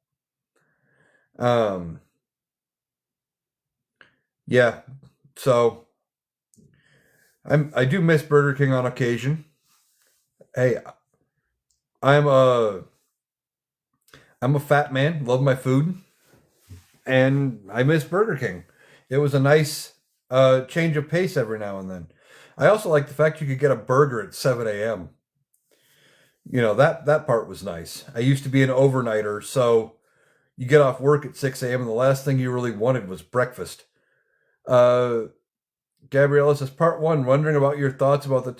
Yeah. So I do miss Burger King on occasion. Hey, I'm a I'm a fat man, love my food, and I miss Burger King. It was a nice change of pace every now and then. I also like the fact you could get a burger at 7 a.m. You know, that part was nice. I used to be an overnighter, so you get off work at 6 a.m. and the last thing you really wanted was breakfast. Uh, Gabriella says, Part 1, wondering about your thoughts about the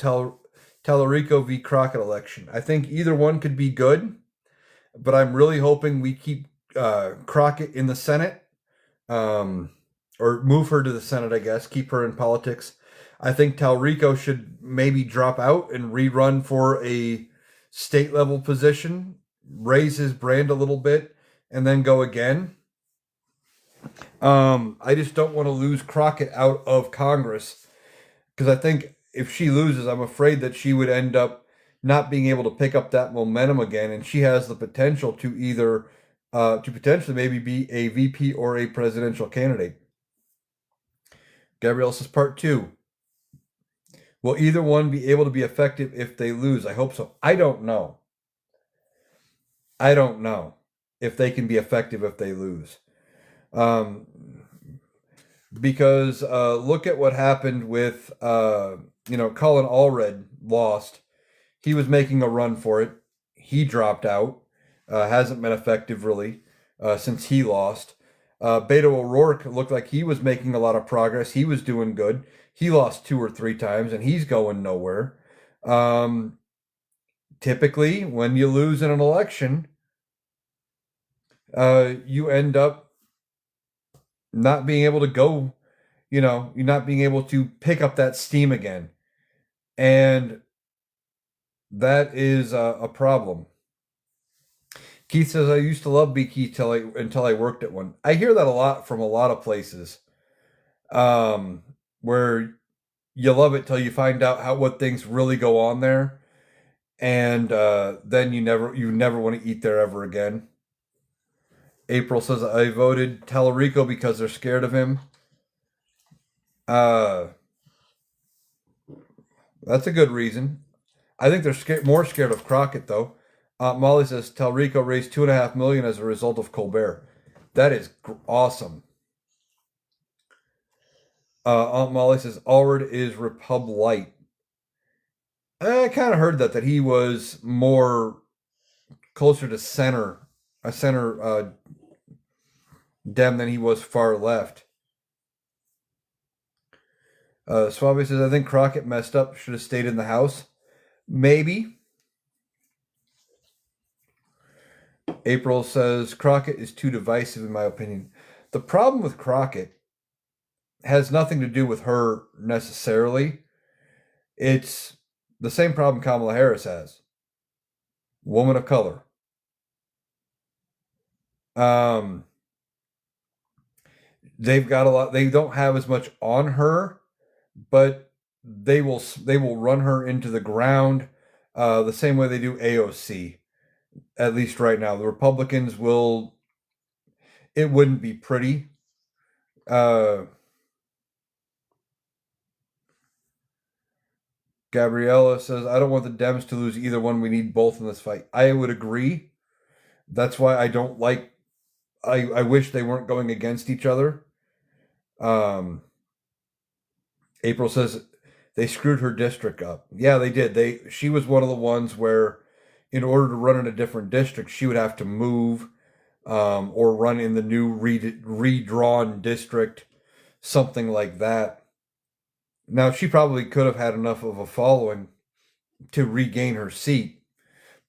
Tallarico v. Crockett election. I think either one could be good, but I'm really hoping we keep Crockett in the Senate, or move her to the Senate, I guess, keep her in politics. I think Tallarico should maybe drop out and rerun for a state level position, raise his brand a little bit, and then go again. I just don't want to lose Crockett out of Congress because I think if she loses, I'm afraid that she would end up not being able to pick up that momentum again, and she has the potential to either to potentially maybe be a VP or a presidential candidate. Gabrielle says Part 2. Will either one be able to be effective if they lose? I hope so. I don't know. I don't know if they can be effective if they lose. Because look at what happened with, Colin Allred lost. He was making a run for it. He dropped out. Hasn't been effective really since he lost. Beto O'Rourke looked like he was making a lot of progress. He was doing good. He lost 2 or 3 times, and he's going nowhere. Typically, when you lose in an election, you end up not being able to go, you're not being able to pick up that steam again. And that is a problem. Keith says, I used to love Beaky until I worked at one. I hear that a lot from a lot of places, where you love it till you find out what things really go on there, and then you never want to eat there ever again. April says, I voted Tallarico because they're scared of him. That's a good reason. I think they're more scared of Crockett, though. Molly says Tallarico raised $2.5 million as a result of Colbert. That is awesome. Aunt Molly says Allred is Repub-lite. I kind of heard that he was more closer to a center Dem than he was far left. Suave says, I think Crockett messed up, should have stayed in the House. Maybe. April says, Crockett is too divisive in my opinion. The problem with Crockett has nothing to do with her necessarily. It's the same problem Kamala Harris has. Woman of color. They've got a lot. They don't have as much on her, but they will run her into the ground the same way they do AOC. At least right now, the Republicans will. It wouldn't be pretty. Gabriella says, I don't want the Dems to lose either one. We need both in this fight. I would agree. That's why I don't like. I wish they weren't going against each other. April says they screwed her district up. Yeah, they did. She was one of the ones where, in order to run in a different district, she would have to move, or run in the new redrawn district, something like that. Now, she probably could have had enough of a following to regain her seat,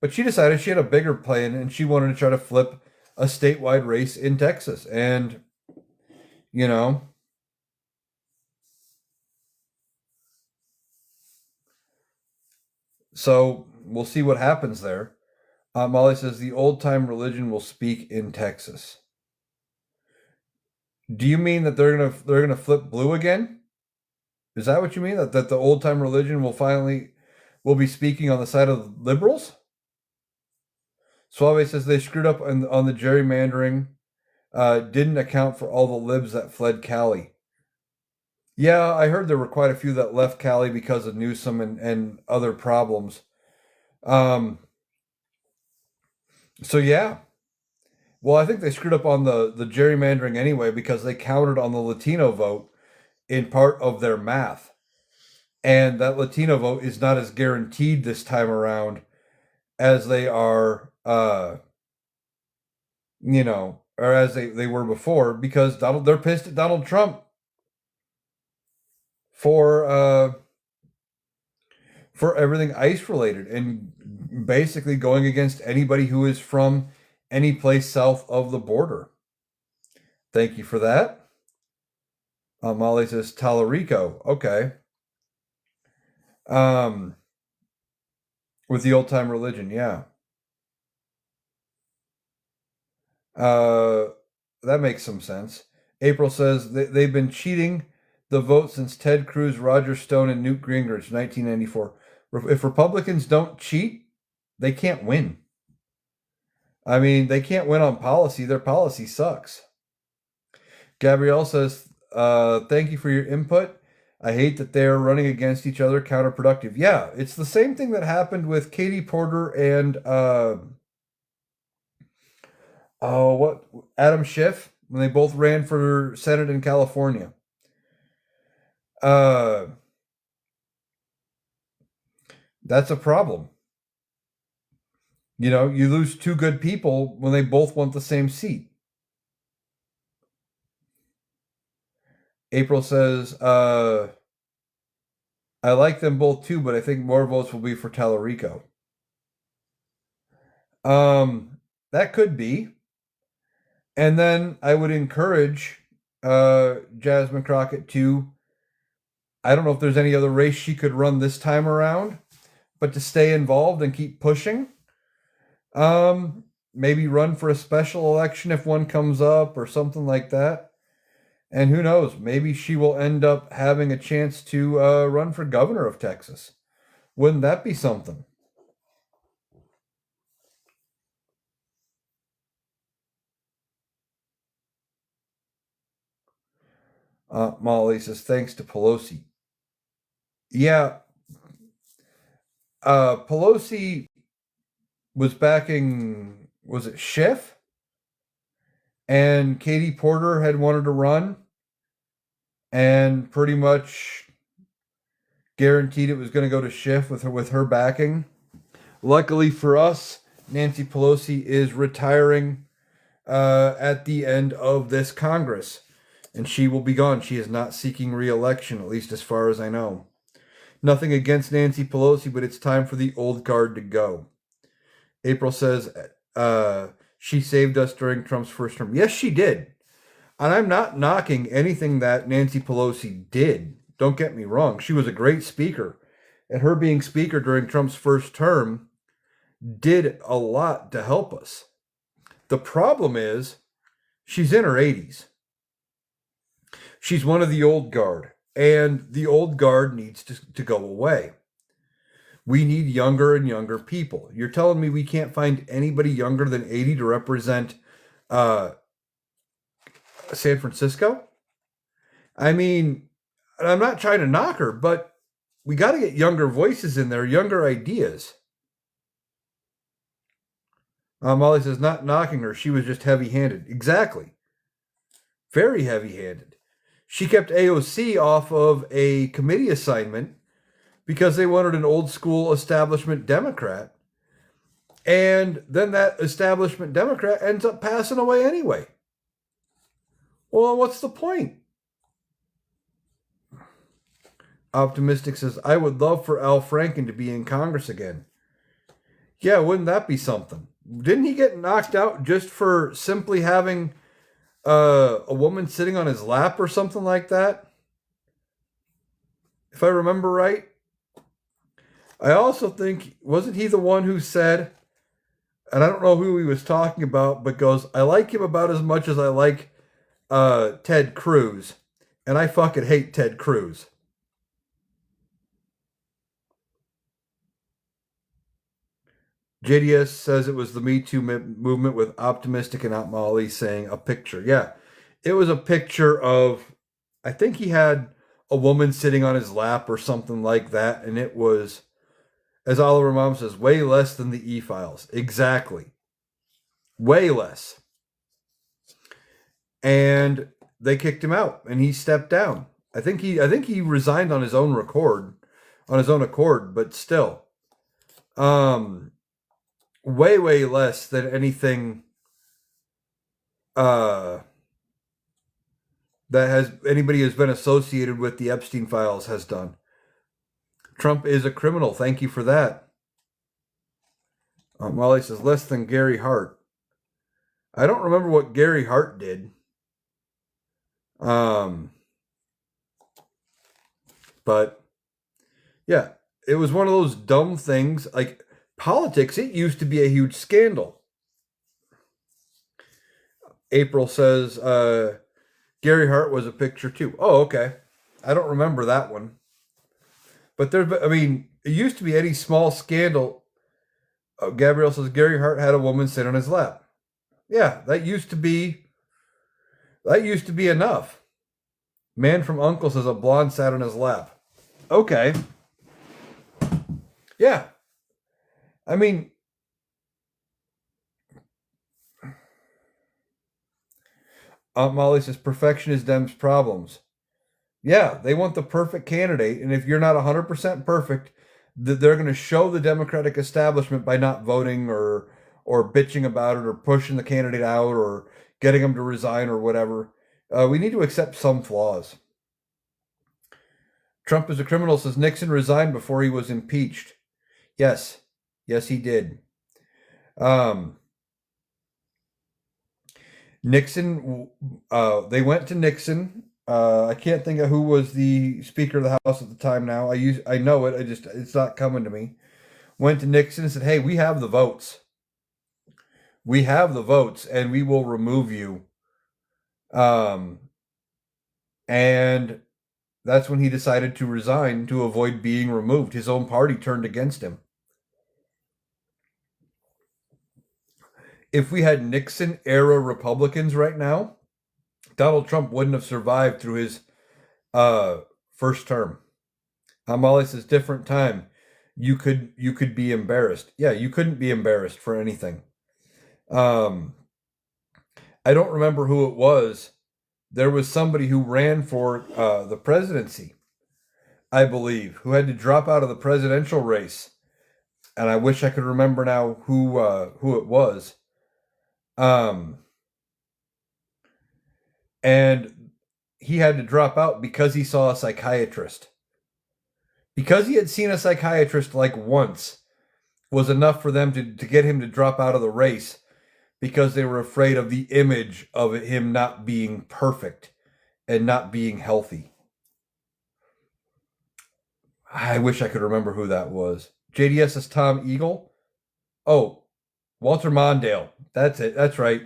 but she decided she had a bigger plan and she wanted to try to flip a statewide race in Texas. And, you know, so we'll see what happens there. Molly says the old time religion will speak in Texas. Do you mean that they're gonna flip blue again? Is that what you mean? That the old time religion will be speaking on the side of the liberals? Suave says they screwed up on the gerrymandering, didn't account for all the libs that fled Cali. Yeah, I heard there were quite a few that left Cali because of Newsom and other problems. So yeah. Well, I think they screwed up on the gerrymandering anyway because they counted on the Latino vote in part of their math. And that Latino vote is not as guaranteed this time around as they are, or as they were before, because they're pissed at Donald Trump for everything ICE related and basically going against anybody who is from any place south of the border. Thank you for that. Molly says Tallarico. Okay. With the old time religion, yeah. That makes some sense. April says they've been cheating the vote since Ted Cruz, Roger Stone, and Newt Gingrich, 1994. If Republicans don't cheat, they can't win. I mean, they can't win on policy. Their policy sucks. Gabrielle says, thank you for your input. I hate that they're running against each other, counterproductive. Yeah, it's the same thing that happened with Katie Porter and Adam Schiff when they both ran for Senate in California. That's a problem. You know, you lose two good people when they both want the same seat. April says, I like them both too, but I think more votes will be for Tallarico. That could be. And then I would encourage Jasmine Crockett to, I don't know if there's any other race she could run this time around, but to stay involved and keep pushing. Maybe run for a special election if one comes up or something like that. And who knows, maybe she will end up having a chance to run for governor of Texas. Wouldn't that be something? Molly says, thanks to Pelosi. Yeah. Pelosi was backing, was it Schiff? And Katie Porter had wanted to run and pretty much guaranteed it was going to go to Schiff with her backing. Luckily for us, Nancy Pelosi is retiring at the end of this Congress, and she will be gone. She is not seeking re-election, at least as far as I know. Nothing against Nancy Pelosi, but it's time for the old guard to go. April says she saved us during Trump's first term. Yes, she did. And I'm not knocking anything that Nancy Pelosi did. Don't get me wrong. She was a great speaker. And her being speaker during Trump's first term did a lot to help us. The problem is she's in her 80s. She's one of the old guard. And the old guard needs to go away. We need younger and younger people. You're telling me we can't find anybody younger than 80 to represent San Francisco? I mean, I'm not trying to knock her, but we got to get younger voices in there, younger ideas. Molly says, not knocking her. She was just heavy-handed. Exactly. Very heavy-handed. she kept AOC off of a committee assignment because they wanted an old school establishment Democrat. And then that establishment Democrat ends up passing away anyway. Well, what's the point? Optimistic says, I would love for Al Franken to be in Congress again. Yeah, wouldn't that be something? Didn't he get knocked out just for simply having a woman sitting on his lap or something like that? If I remember right. I also think, wasn't he the one who said, and I don't know who he was talking about, but goes, I like him about as much as I like Ted Cruz, and I fucking hate Ted Cruz. JDS says it was the Me Too movement with Optimistic and Aunt Molly saying a picture. Yeah, it was a picture of, I think he had a woman sitting on his lap or something like that, and it was, as Oliver Mom says, way less than the E-Files. Exactly. Way less. And they kicked him out, and he stepped down. I think he resigned on his own accord, but still. Way less than anything that anybody has been associated with the Epstein files has done. Trump is a criminal. Thank you for that. Molly says less than Gary Hart. I don't remember what Gary Hart did. But yeah, it was one of those dumb things. Like politics, it used to be a huge scandal. April says Gary Hart was a picture too. Oh, okay. I don't remember that one. But it used to be any small scandal. Gabrielle says Gary Hart had a woman sit on his lap. Yeah, that used to be enough. Man from Uncle says a blonde sat on his lap. Okay. Yeah. I mean, Aunt Molly says perfection is Dem's problems. Yeah, they want the perfect candidate, and if you're not 100% perfect, they're going to show the Democratic establishment by not voting or bitching about it or pushing the candidate out or getting them to resign or whatever. We need to accept some flaws. Trump is a criminal says Nixon resigned before he was impeached. Yes, he did. Nixon, they went to Nixon. I can't think of who was the Speaker of the House at the time now. I know it. It's not coming to me. Went to Nixon and said, hey, we have the votes. We have the votes and we will remove you. And that's when he decided to resign to avoid being removed. His own party turned against him. If we had Nixon-era Republicans right now, Donald Trump wouldn't have survived through his first term. Molly says, different time. You could be embarrassed. Yeah, you couldn't be embarrassed for anything. I don't remember who it was. There was somebody who ran for the presidency, I believe, who had to drop out of the presidential race. And I wish I could remember now who it was. And he had to drop out because he saw a psychiatrist. Because he had seen a psychiatrist like once was enough for them to get him to drop out of the race because they were afraid of the image of him not being perfect and not being healthy. I wish I could remember who that was. JDS is Tom Eagle. Oh, Walter Mondale. That's it. That's right.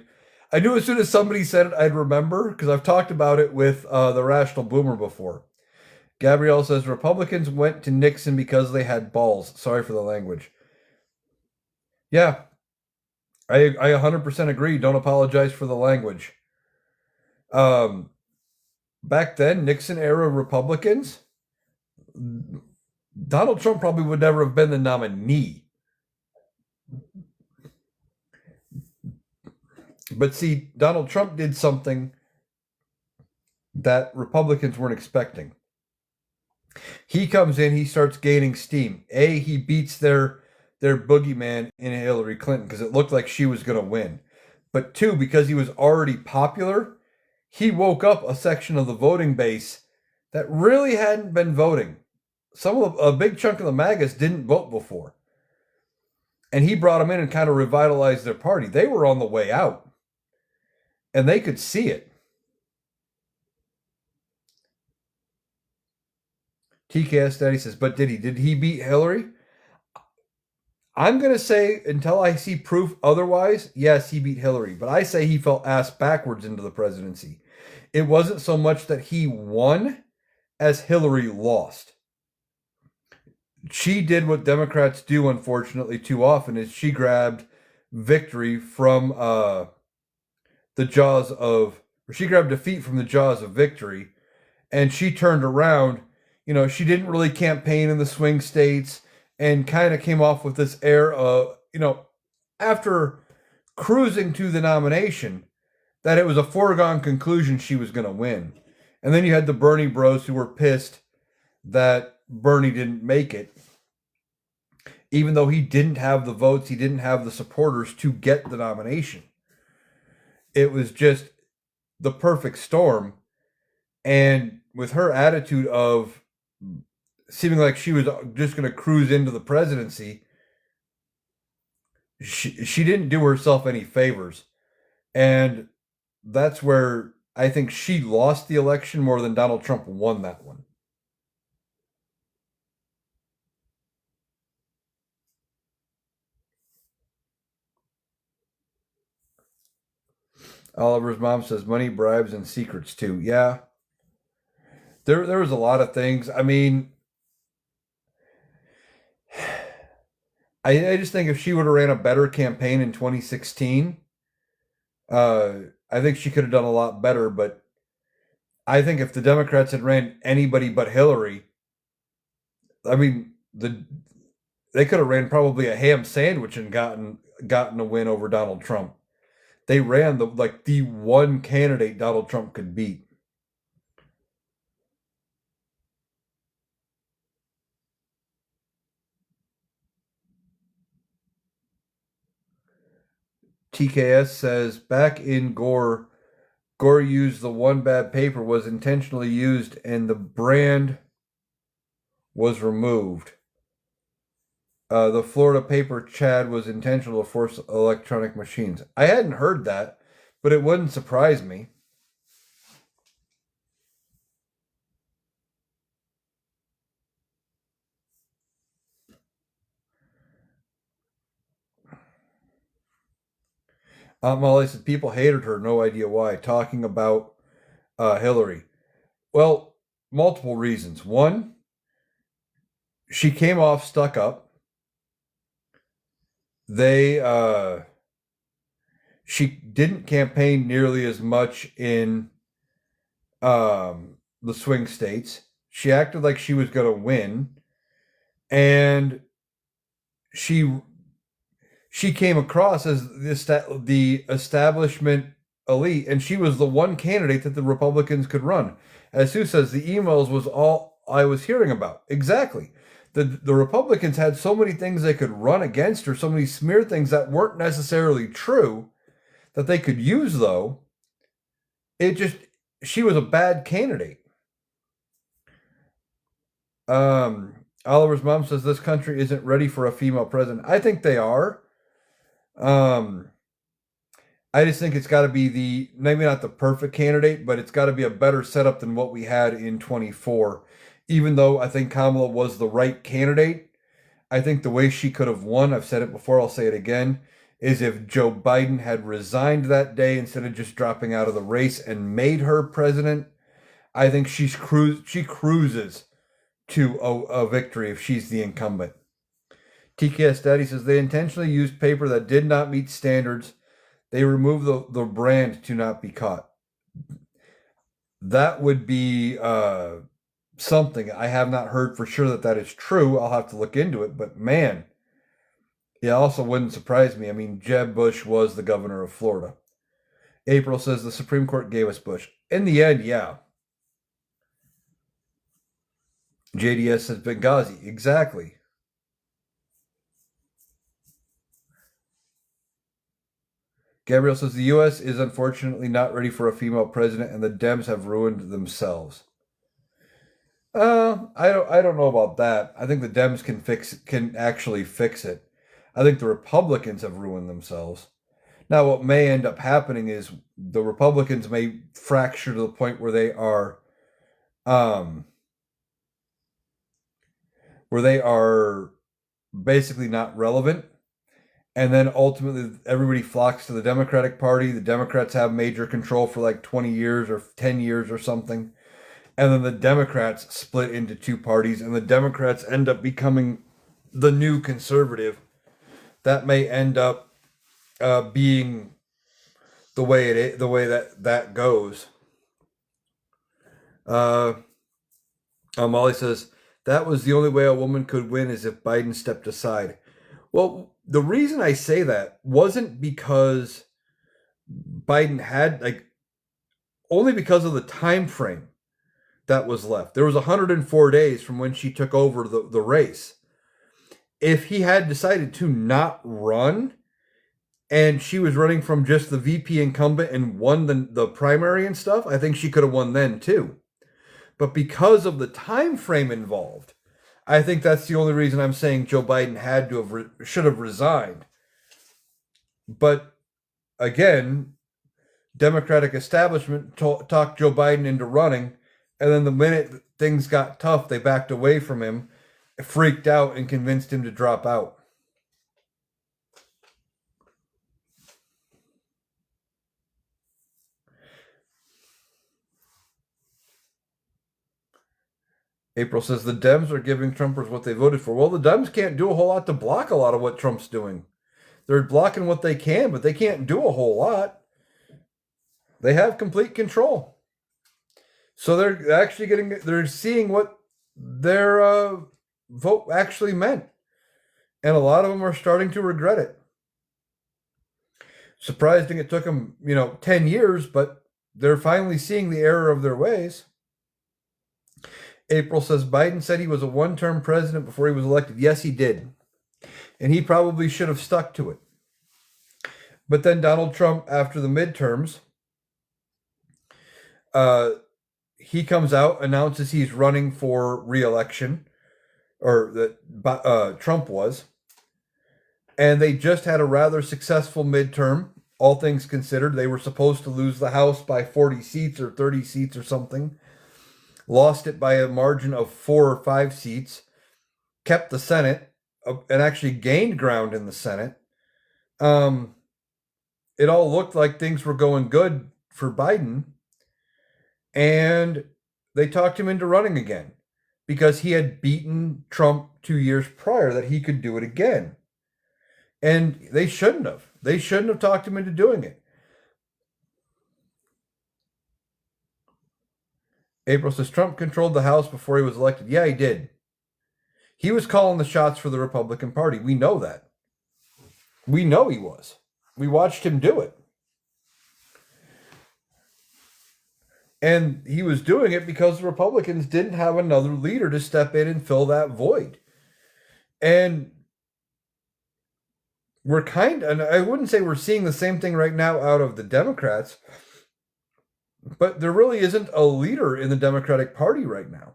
I knew as soon as somebody said it, I'd remember because I've talked about it with the Rational Boomer before. Gabrielle says Republicans went to Nixon because they had balls. Sorry for the language. Yeah, I 100% agree. Don't apologize for the language. Back then, Nixon-era Republicans, Donald Trump probably would never have been the nominee. But see, Donald Trump did something that Republicans weren't expecting. He comes in, he starts gaining steam. He beats their boogeyman in Hillary Clinton because it looked like she was going to win. But two, because he was already popular, he woke up a section of the voting base that really hadn't been voting. A big chunk of the MAGAs didn't vote before. And he brought them in and kind of revitalized their party. They were on the way out. And they could see it. TKS Daddy says, but did he beat Hillary? I'm going to say, until I see proof otherwise, yes, he beat Hillary. But I say he fell ass backwards into the presidency. It wasn't so much that he won as Hillary lost. She did what Democrats do, unfortunately, too often, is she grabbed victory from she grabbed defeat from the jaws of victory, and she turned around. She didn't really campaign in the swing states and kind of came off with this air of, after cruising to the nomination, that it was a foregone conclusion she was going to win. And then you had the Bernie bros who were pissed that Bernie didn't make it. Even though he didn't have the votes, he didn't have the supporters to get the nomination. It was just the perfect storm. And with her attitude of seeming like she was just going to cruise into the presidency, she didn't do herself any favors. And that's where I think she lost the election more than Donald Trump won that one. Oliver's mom says money, bribes, and secrets too. Yeah. There was a lot of things. I mean, I just think if she would have ran a better campaign in 2016, I think she could have done a lot better. But I think if the Democrats had ran anybody but Hillary, I mean, they could have ran probably a ham sandwich and gotten a win over Donald Trump. They ran the one candidate Donald Trump could beat. TKS says, back in Gore used the one bad paper was intentionally used and the brand was removed. The Florida paper Chad was intentional to force electronic machines. I hadn't heard that, but it wouldn't surprise me. Molly said people hated her, no idea why. Talking about Hillary. Well, multiple reasons. One, she came off stuck up. She didn't campaign nearly as much in the swing states. She acted like she was going to win, and she came across as the establishment elite, and she was the one candidate that the Republicans could run. As Sue says, the emails was all I was hearing about. Exactly. The Republicans had so many things they could run against her, so many smear things that weren't necessarily true that they could use, though. She was a bad candidate. Oliver's mom says this country isn't ready for a female president. I think they are. I just think it's got to be maybe not the perfect candidate, but it's got to be a better setup than what we had in 24. Even though I think Kamala was the right candidate, I think the way she could have won, I've said it before, I'll say it again, is if Joe Biden had resigned that day instead of just dropping out of the race and made her president. I think she cruises to a victory if she's the incumbent. TKS Daddy says they intentionally used paper that did not meet standards. They removed the brand to not be caught. That would be something. I have not heard for sure that is true. I'll have to look into it. But man, it also wouldn't surprise me. I mean, Jeb Bush was the governor of Florida. April says the Supreme Court gave us Bush. In the end, yeah. JDS says Benghazi. Exactly. Gabriel says the U.S. is unfortunately not ready for a female president, and the Dems have ruined themselves. I don't know about that. I think the Dems can actually fix it. I think the Republicans have ruined themselves. Now, what may end up happening is the Republicans may fracture to the point um, where they are basically not relevant, and then ultimately everybody flocks to the Democratic Party. The Democrats have major control for like 20 years or 10 years or something. And then the Democrats split into two parties, and the Democrats end up becoming the new conservative. That may end up being the way that goes. Molly says that was the only way a woman could win is if Biden stepped aside. Well, the reason I say that wasn't because Biden had only because of the time frame that was left. There was 104 days from when she took over the race. If he had decided to not run and she was running from just the VP incumbent and won the primary and stuff, I think she could have won then too. But because of the time frame involved, I think that's the only reason I'm saying Joe Biden should have resigned. But again, Democratic establishment talked Joe Biden into running, and then the minute things got tough, they backed away from him, freaked out, and convinced him to drop out. April says the Dems are giving Trumpers what they voted for. Well, the Dems can't do a whole lot to block a lot of what Trump's doing. They're blocking what they can, but they can't do a whole lot. They have complete control. So they're seeing what their vote actually meant. And a lot of them are starting to regret it. Surprising it took them, 10 years, but they're finally seeing the error of their ways. April says Biden said he was a one-term president before he was elected. Yes, he did. And he probably should have stuck to it. But then Donald Trump, after the midterms, he comes out, announces he's running for re-election, or that Trump was. And they just had a rather successful midterm, all things considered. They were supposed to lose the House by 40 seats or 30 seats or something. Lost it by a margin of 4 or 5 seats. Kept the Senate, and actually gained ground in the Senate. It all looked like things were going good for Biden. And they talked him into running again because he had beaten Trump 2 years prior, that he could do it again. And they shouldn't have. They shouldn't have talked him into doing it. April says Trump controlled the House before he was elected. Yeah, he did. He was calling the shots for the Republican Party. We know that. We know he was. We watched him do it. And he was doing it because the Republicans didn't have another leader to step in and fill that void. And and I wouldn't say we're seeing the same thing right now out of the Democrats, but there really isn't a leader in the Democratic Party right now.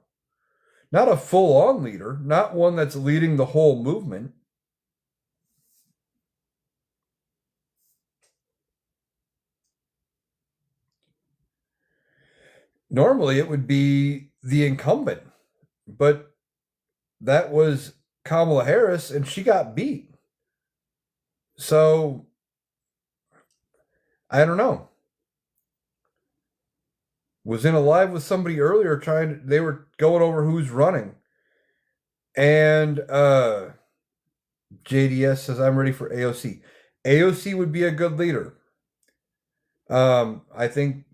Not a full-on leader, not one that's leading the whole movement. Normally it would be the incumbent, but that was Kamala Harris, and she got beat. So, I don't know. Was in a live with somebody earlier they were going over who's running. And JDS says, I'm ready for AOC. AOC would be a good leader. I think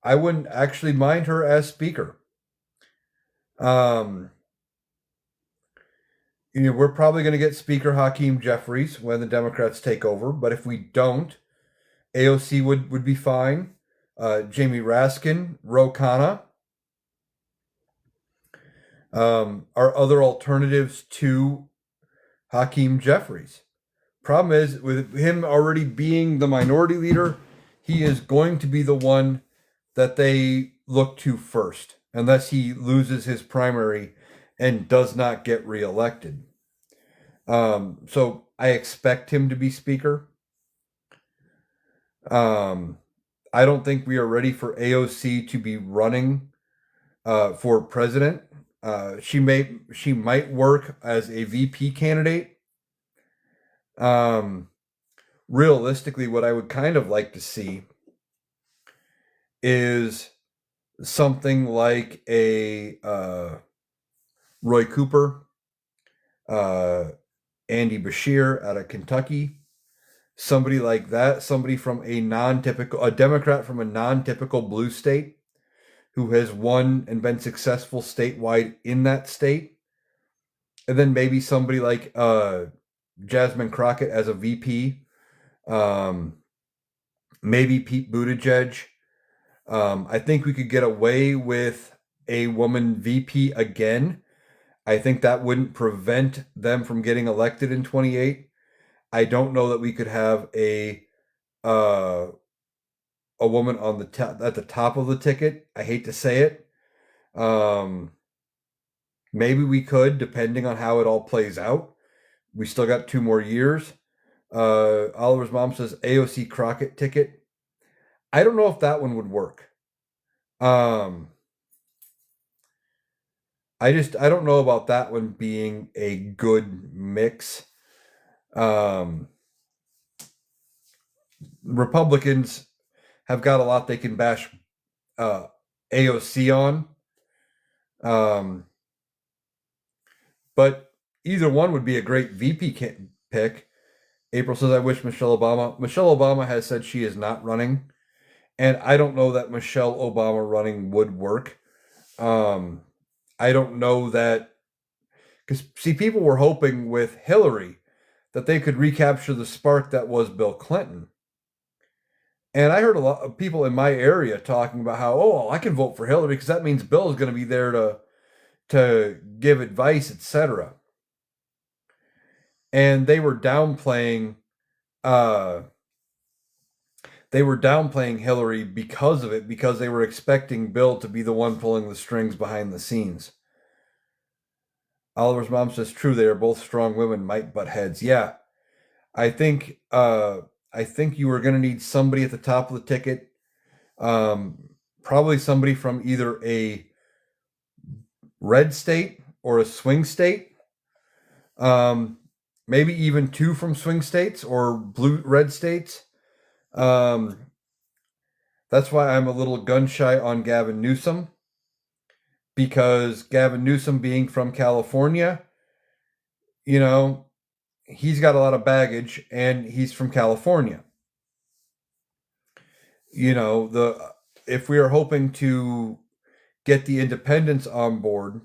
I wouldn't actually mind her as speaker. We're probably going to get Speaker Hakeem Jeffries when the Democrats take over. But if we don't, AOC would be fine. Jamie Raskin, Ro Khanna. are other alternatives to Hakeem Jeffries. Problem is, with him already being the minority leader, he is going to be the one that they look to first, unless he loses his primary and does not get reelected. So I expect him to be speaker. I don't think we are ready for AOC to be running for president. She might work as a VP candidate. Realistically, what I would kind of like to see is something like a Roy Cooper, Andy Beshear out of Kentucky, somebody like that, somebody from a Democrat from a non-typical blue state who has won and been successful statewide in that state. And then maybe somebody like Jasmine Crockett as a VP, maybe Pete Buttigieg. I think we could get away with a woman VP again. I think that wouldn't prevent them from getting elected in 28. I don't know that we could have a woman on at the top of the ticket. I hate to say it. Maybe we could, depending on how it all plays out. We still got 2 more years. Oliver's mom says AOC Crockett ticket. I don't know if that one would work. I don't know about that one being a good mix. Republicans have got a lot they can bash AOC on. But either one would be a great VP pick. April says, I wish Michelle Obama has said she is not running. And I don't know that Michelle Obama running would work. I don't know that, because see, people were hoping with Hillary that they could recapture the spark that was Bill Clinton. And I heard a lot of people in my area talking about how, oh, I can vote for Hillary because that means Bill is going to be there to give advice, etc. And they were downplaying Hillary because of it, because they were expecting Bill to be the one pulling the strings behind the scenes. Oliver's mom says, true, they are both strong women, might butt heads. Yeah. I think you are going to need somebody at the top of the ticket. Probably somebody from either a red state or a swing state. Maybe even 2 from swing states or red states. That's why I'm a little gun shy on Gavin Newsom, because Gavin Newsom being from California, he's got a lot of baggage and he's from California. If we are hoping to get the independents on board,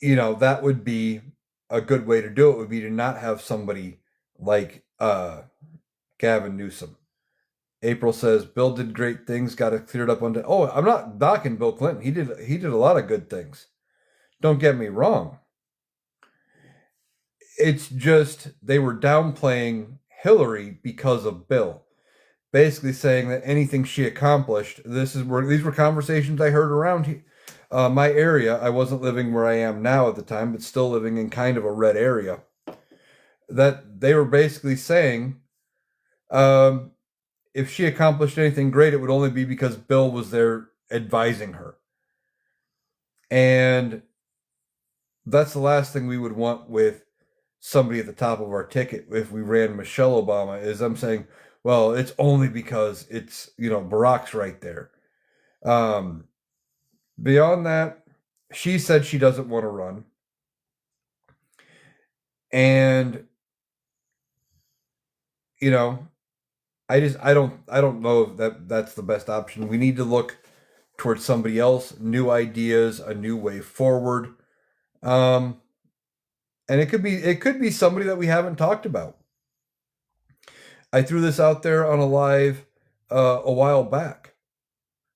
that would be a good way to do it, would be to not have somebody like Gavin Newsom. April says Bill did great things, got it cleared up on. Oh, I'm not knocking Bill Clinton. He did a lot of good things. Don't get me wrong. It's just they were downplaying Hillary because of Bill, basically saying that anything she accomplished. These were conversations I heard around my area. I wasn't living where I am now at the time, but still living in kind of a red area. That they were basically saying, if she accomplished anything great, it would only be because Bill was there advising her. And that's the last thing we would want with somebody at the top of our ticket if we ran Michelle Obama, is I'm saying, well, it's only because it's, Barack's right there. Beyond that, she said she doesn't want to run. And, I don't know if that's the best option. We need to look towards somebody else, new ideas, a new way forward. And it could be somebody that we haven't talked about. I threw this out there on a live a while back.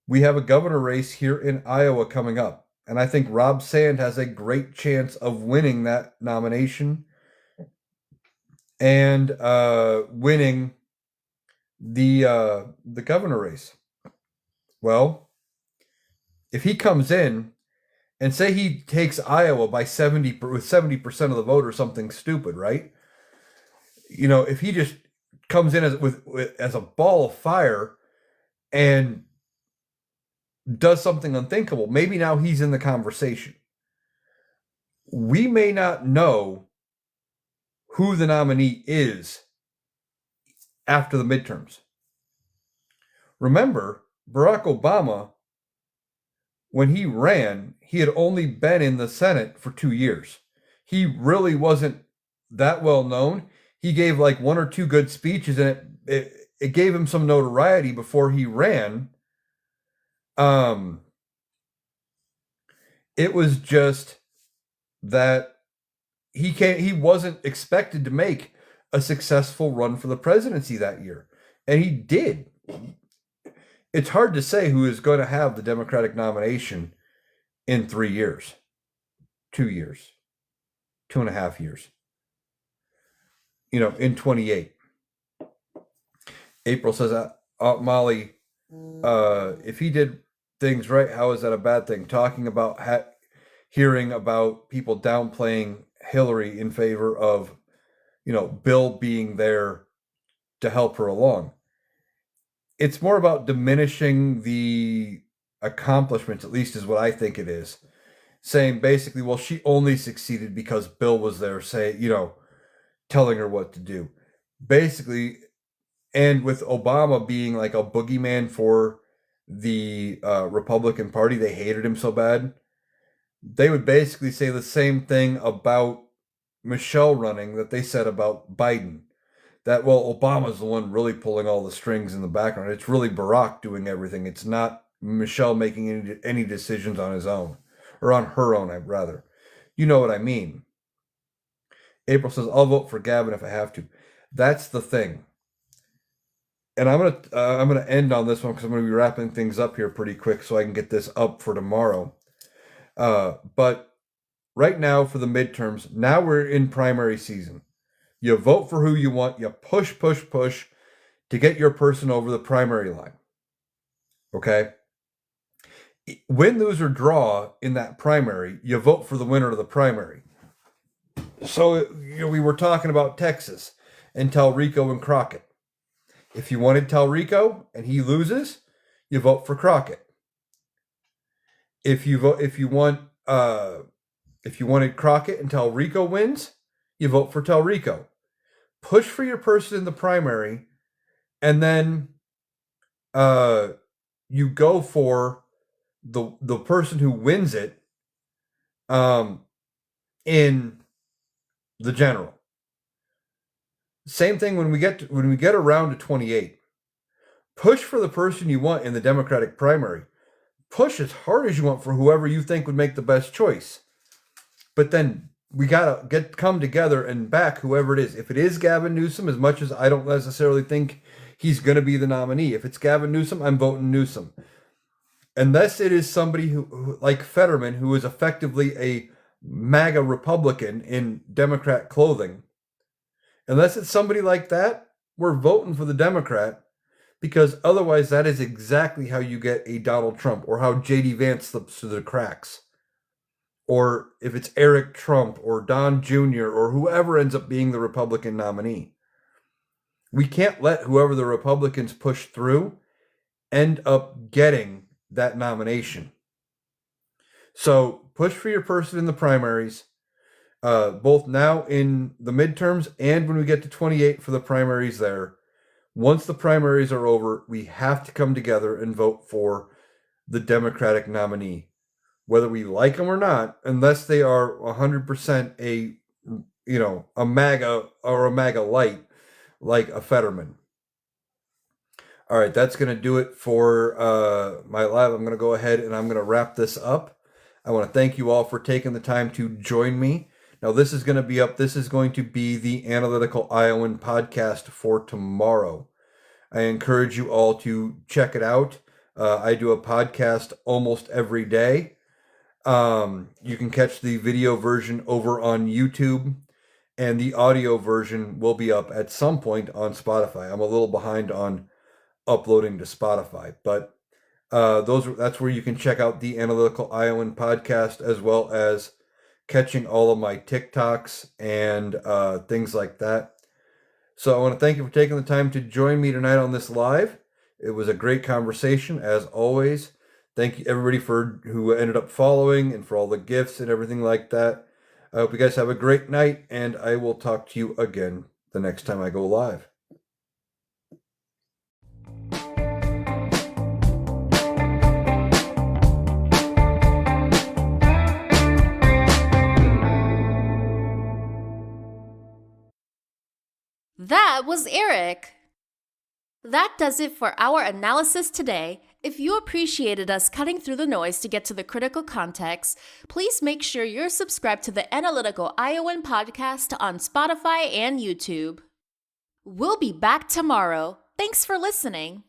We have a governor race here in Iowa coming up. And I think Rob Sand has a great chance of winning that nomination and winning the governor race. Well, if he comes in and say he takes Iowa by 70% of the vote or something stupid, right? You know, if he just comes in as a ball of fire and does something unthinkable, maybe now he's in the conversation. We may not know who the nominee is after the midterms. Remember, Barack Obama, when he ran, he had only been in the Senate for 2 years. He really wasn't that well known. He gave like one or two good speeches, and it gave him some notoriety before he ran. It was just that he wasn't expected to make a successful run for the presidency that year, and he did. It's hard to say who is going to have the Democratic nomination in 3 years, 2 years, 2.5 years. You know, in 28. April says, Molly, if he did things right, how is that a bad thing? Talking about hearing about people downplaying Hillary in favor of, you know, Bill being there to help her along. It's more about diminishing the accomplishments, at least is what I think it is. Saying basically, well, she only succeeded because Bill was there, telling her what to do. Basically, and with Obama being like a boogeyman for the Republican Party, they hated him so bad. They would basically say the same thing about Michelle running that they said about Biden. That, well, Obama's the one really pulling all the strings in the background. It's really Barack doing everything. It's not Michelle making any decisions on his own. Or on her own, I'd rather. You know what I mean. April says, I'll vote for Gavin if I have to. That's the thing. And I'm gonna end on this one because I'm gonna be wrapping things up here pretty quick so I can get this up for tomorrow. But right now for the midterms, now we're in primary season. You vote for who you want. You push to get your person over the primary line. Okay? Win, lose, or draw in that primary, you vote for the winner of the primary. So we were talking about Texas and Talrico and Crockett. If you wanted Talrico and he loses, you vote for Crockett. If you wanted Crockett and Talrico wins, you vote for Talrico. Push for your person in the primary, and then you go for the person who wins it in the general. Same thing when we get around to 28. Push for the person you want in the Democratic primary. Push as hard as you want for whoever you think would make the best choice. But then we gotta come together and back whoever it is. If it is Gavin Newsom, as much as I don't necessarily think he's going to be the nominee, if it's Gavin Newsom, I'm voting Newsom. Unless it is somebody who like Fetterman, who is effectively a MAGA Republican in Democrat clothing. Unless it's somebody like that, we're voting for the Democrat, because otherwise that is exactly how you get a Donald Trump, or how J.D. Vance slips through the cracks. Or if it's Eric Trump or Don Jr. or whoever ends up being the Republican nominee. We can't let whoever the Republicans push through end up getting that nomination. So push for your person in the primaries, both now in the midterms and when we get to 28 for the primaries there. Once the primaries are over, we have to come together and vote for the Democratic nominee, whether we like them or not, unless they are 100% a MAGA or a MAGA light, like a Fetterman. All right, that's going to do it for my live. I'm going to go ahead and I'm going to wrap this up. I want to thank you all for taking the time to join me. Now, this is going to be up. This is going to be the Analytical Iowan podcast for tomorrow. I encourage you all to check it out. I do a podcast almost every day. You can catch the video version over on YouTube, and the audio version will be up at some point on Spotify. I'm a little behind on uploading to Spotify, but that's where you can check out the Analytical Iowan podcast, as well as catching all of my TikToks and things like that. So I want to thank you for taking the time to join me tonight on this live. It was a great conversation, as always. Thank you, everybody, who ended up following and for all the gifts and everything like that. I hope you guys have a great night, and I will talk to you again the next time I go live. That was Eric. That does it for our analysis today. If you appreciated us cutting through the noise to get to the critical context, please make sure you're subscribed to the Analytical Iowan podcast on Spotify and YouTube. We'll be back tomorrow. Thanks for listening.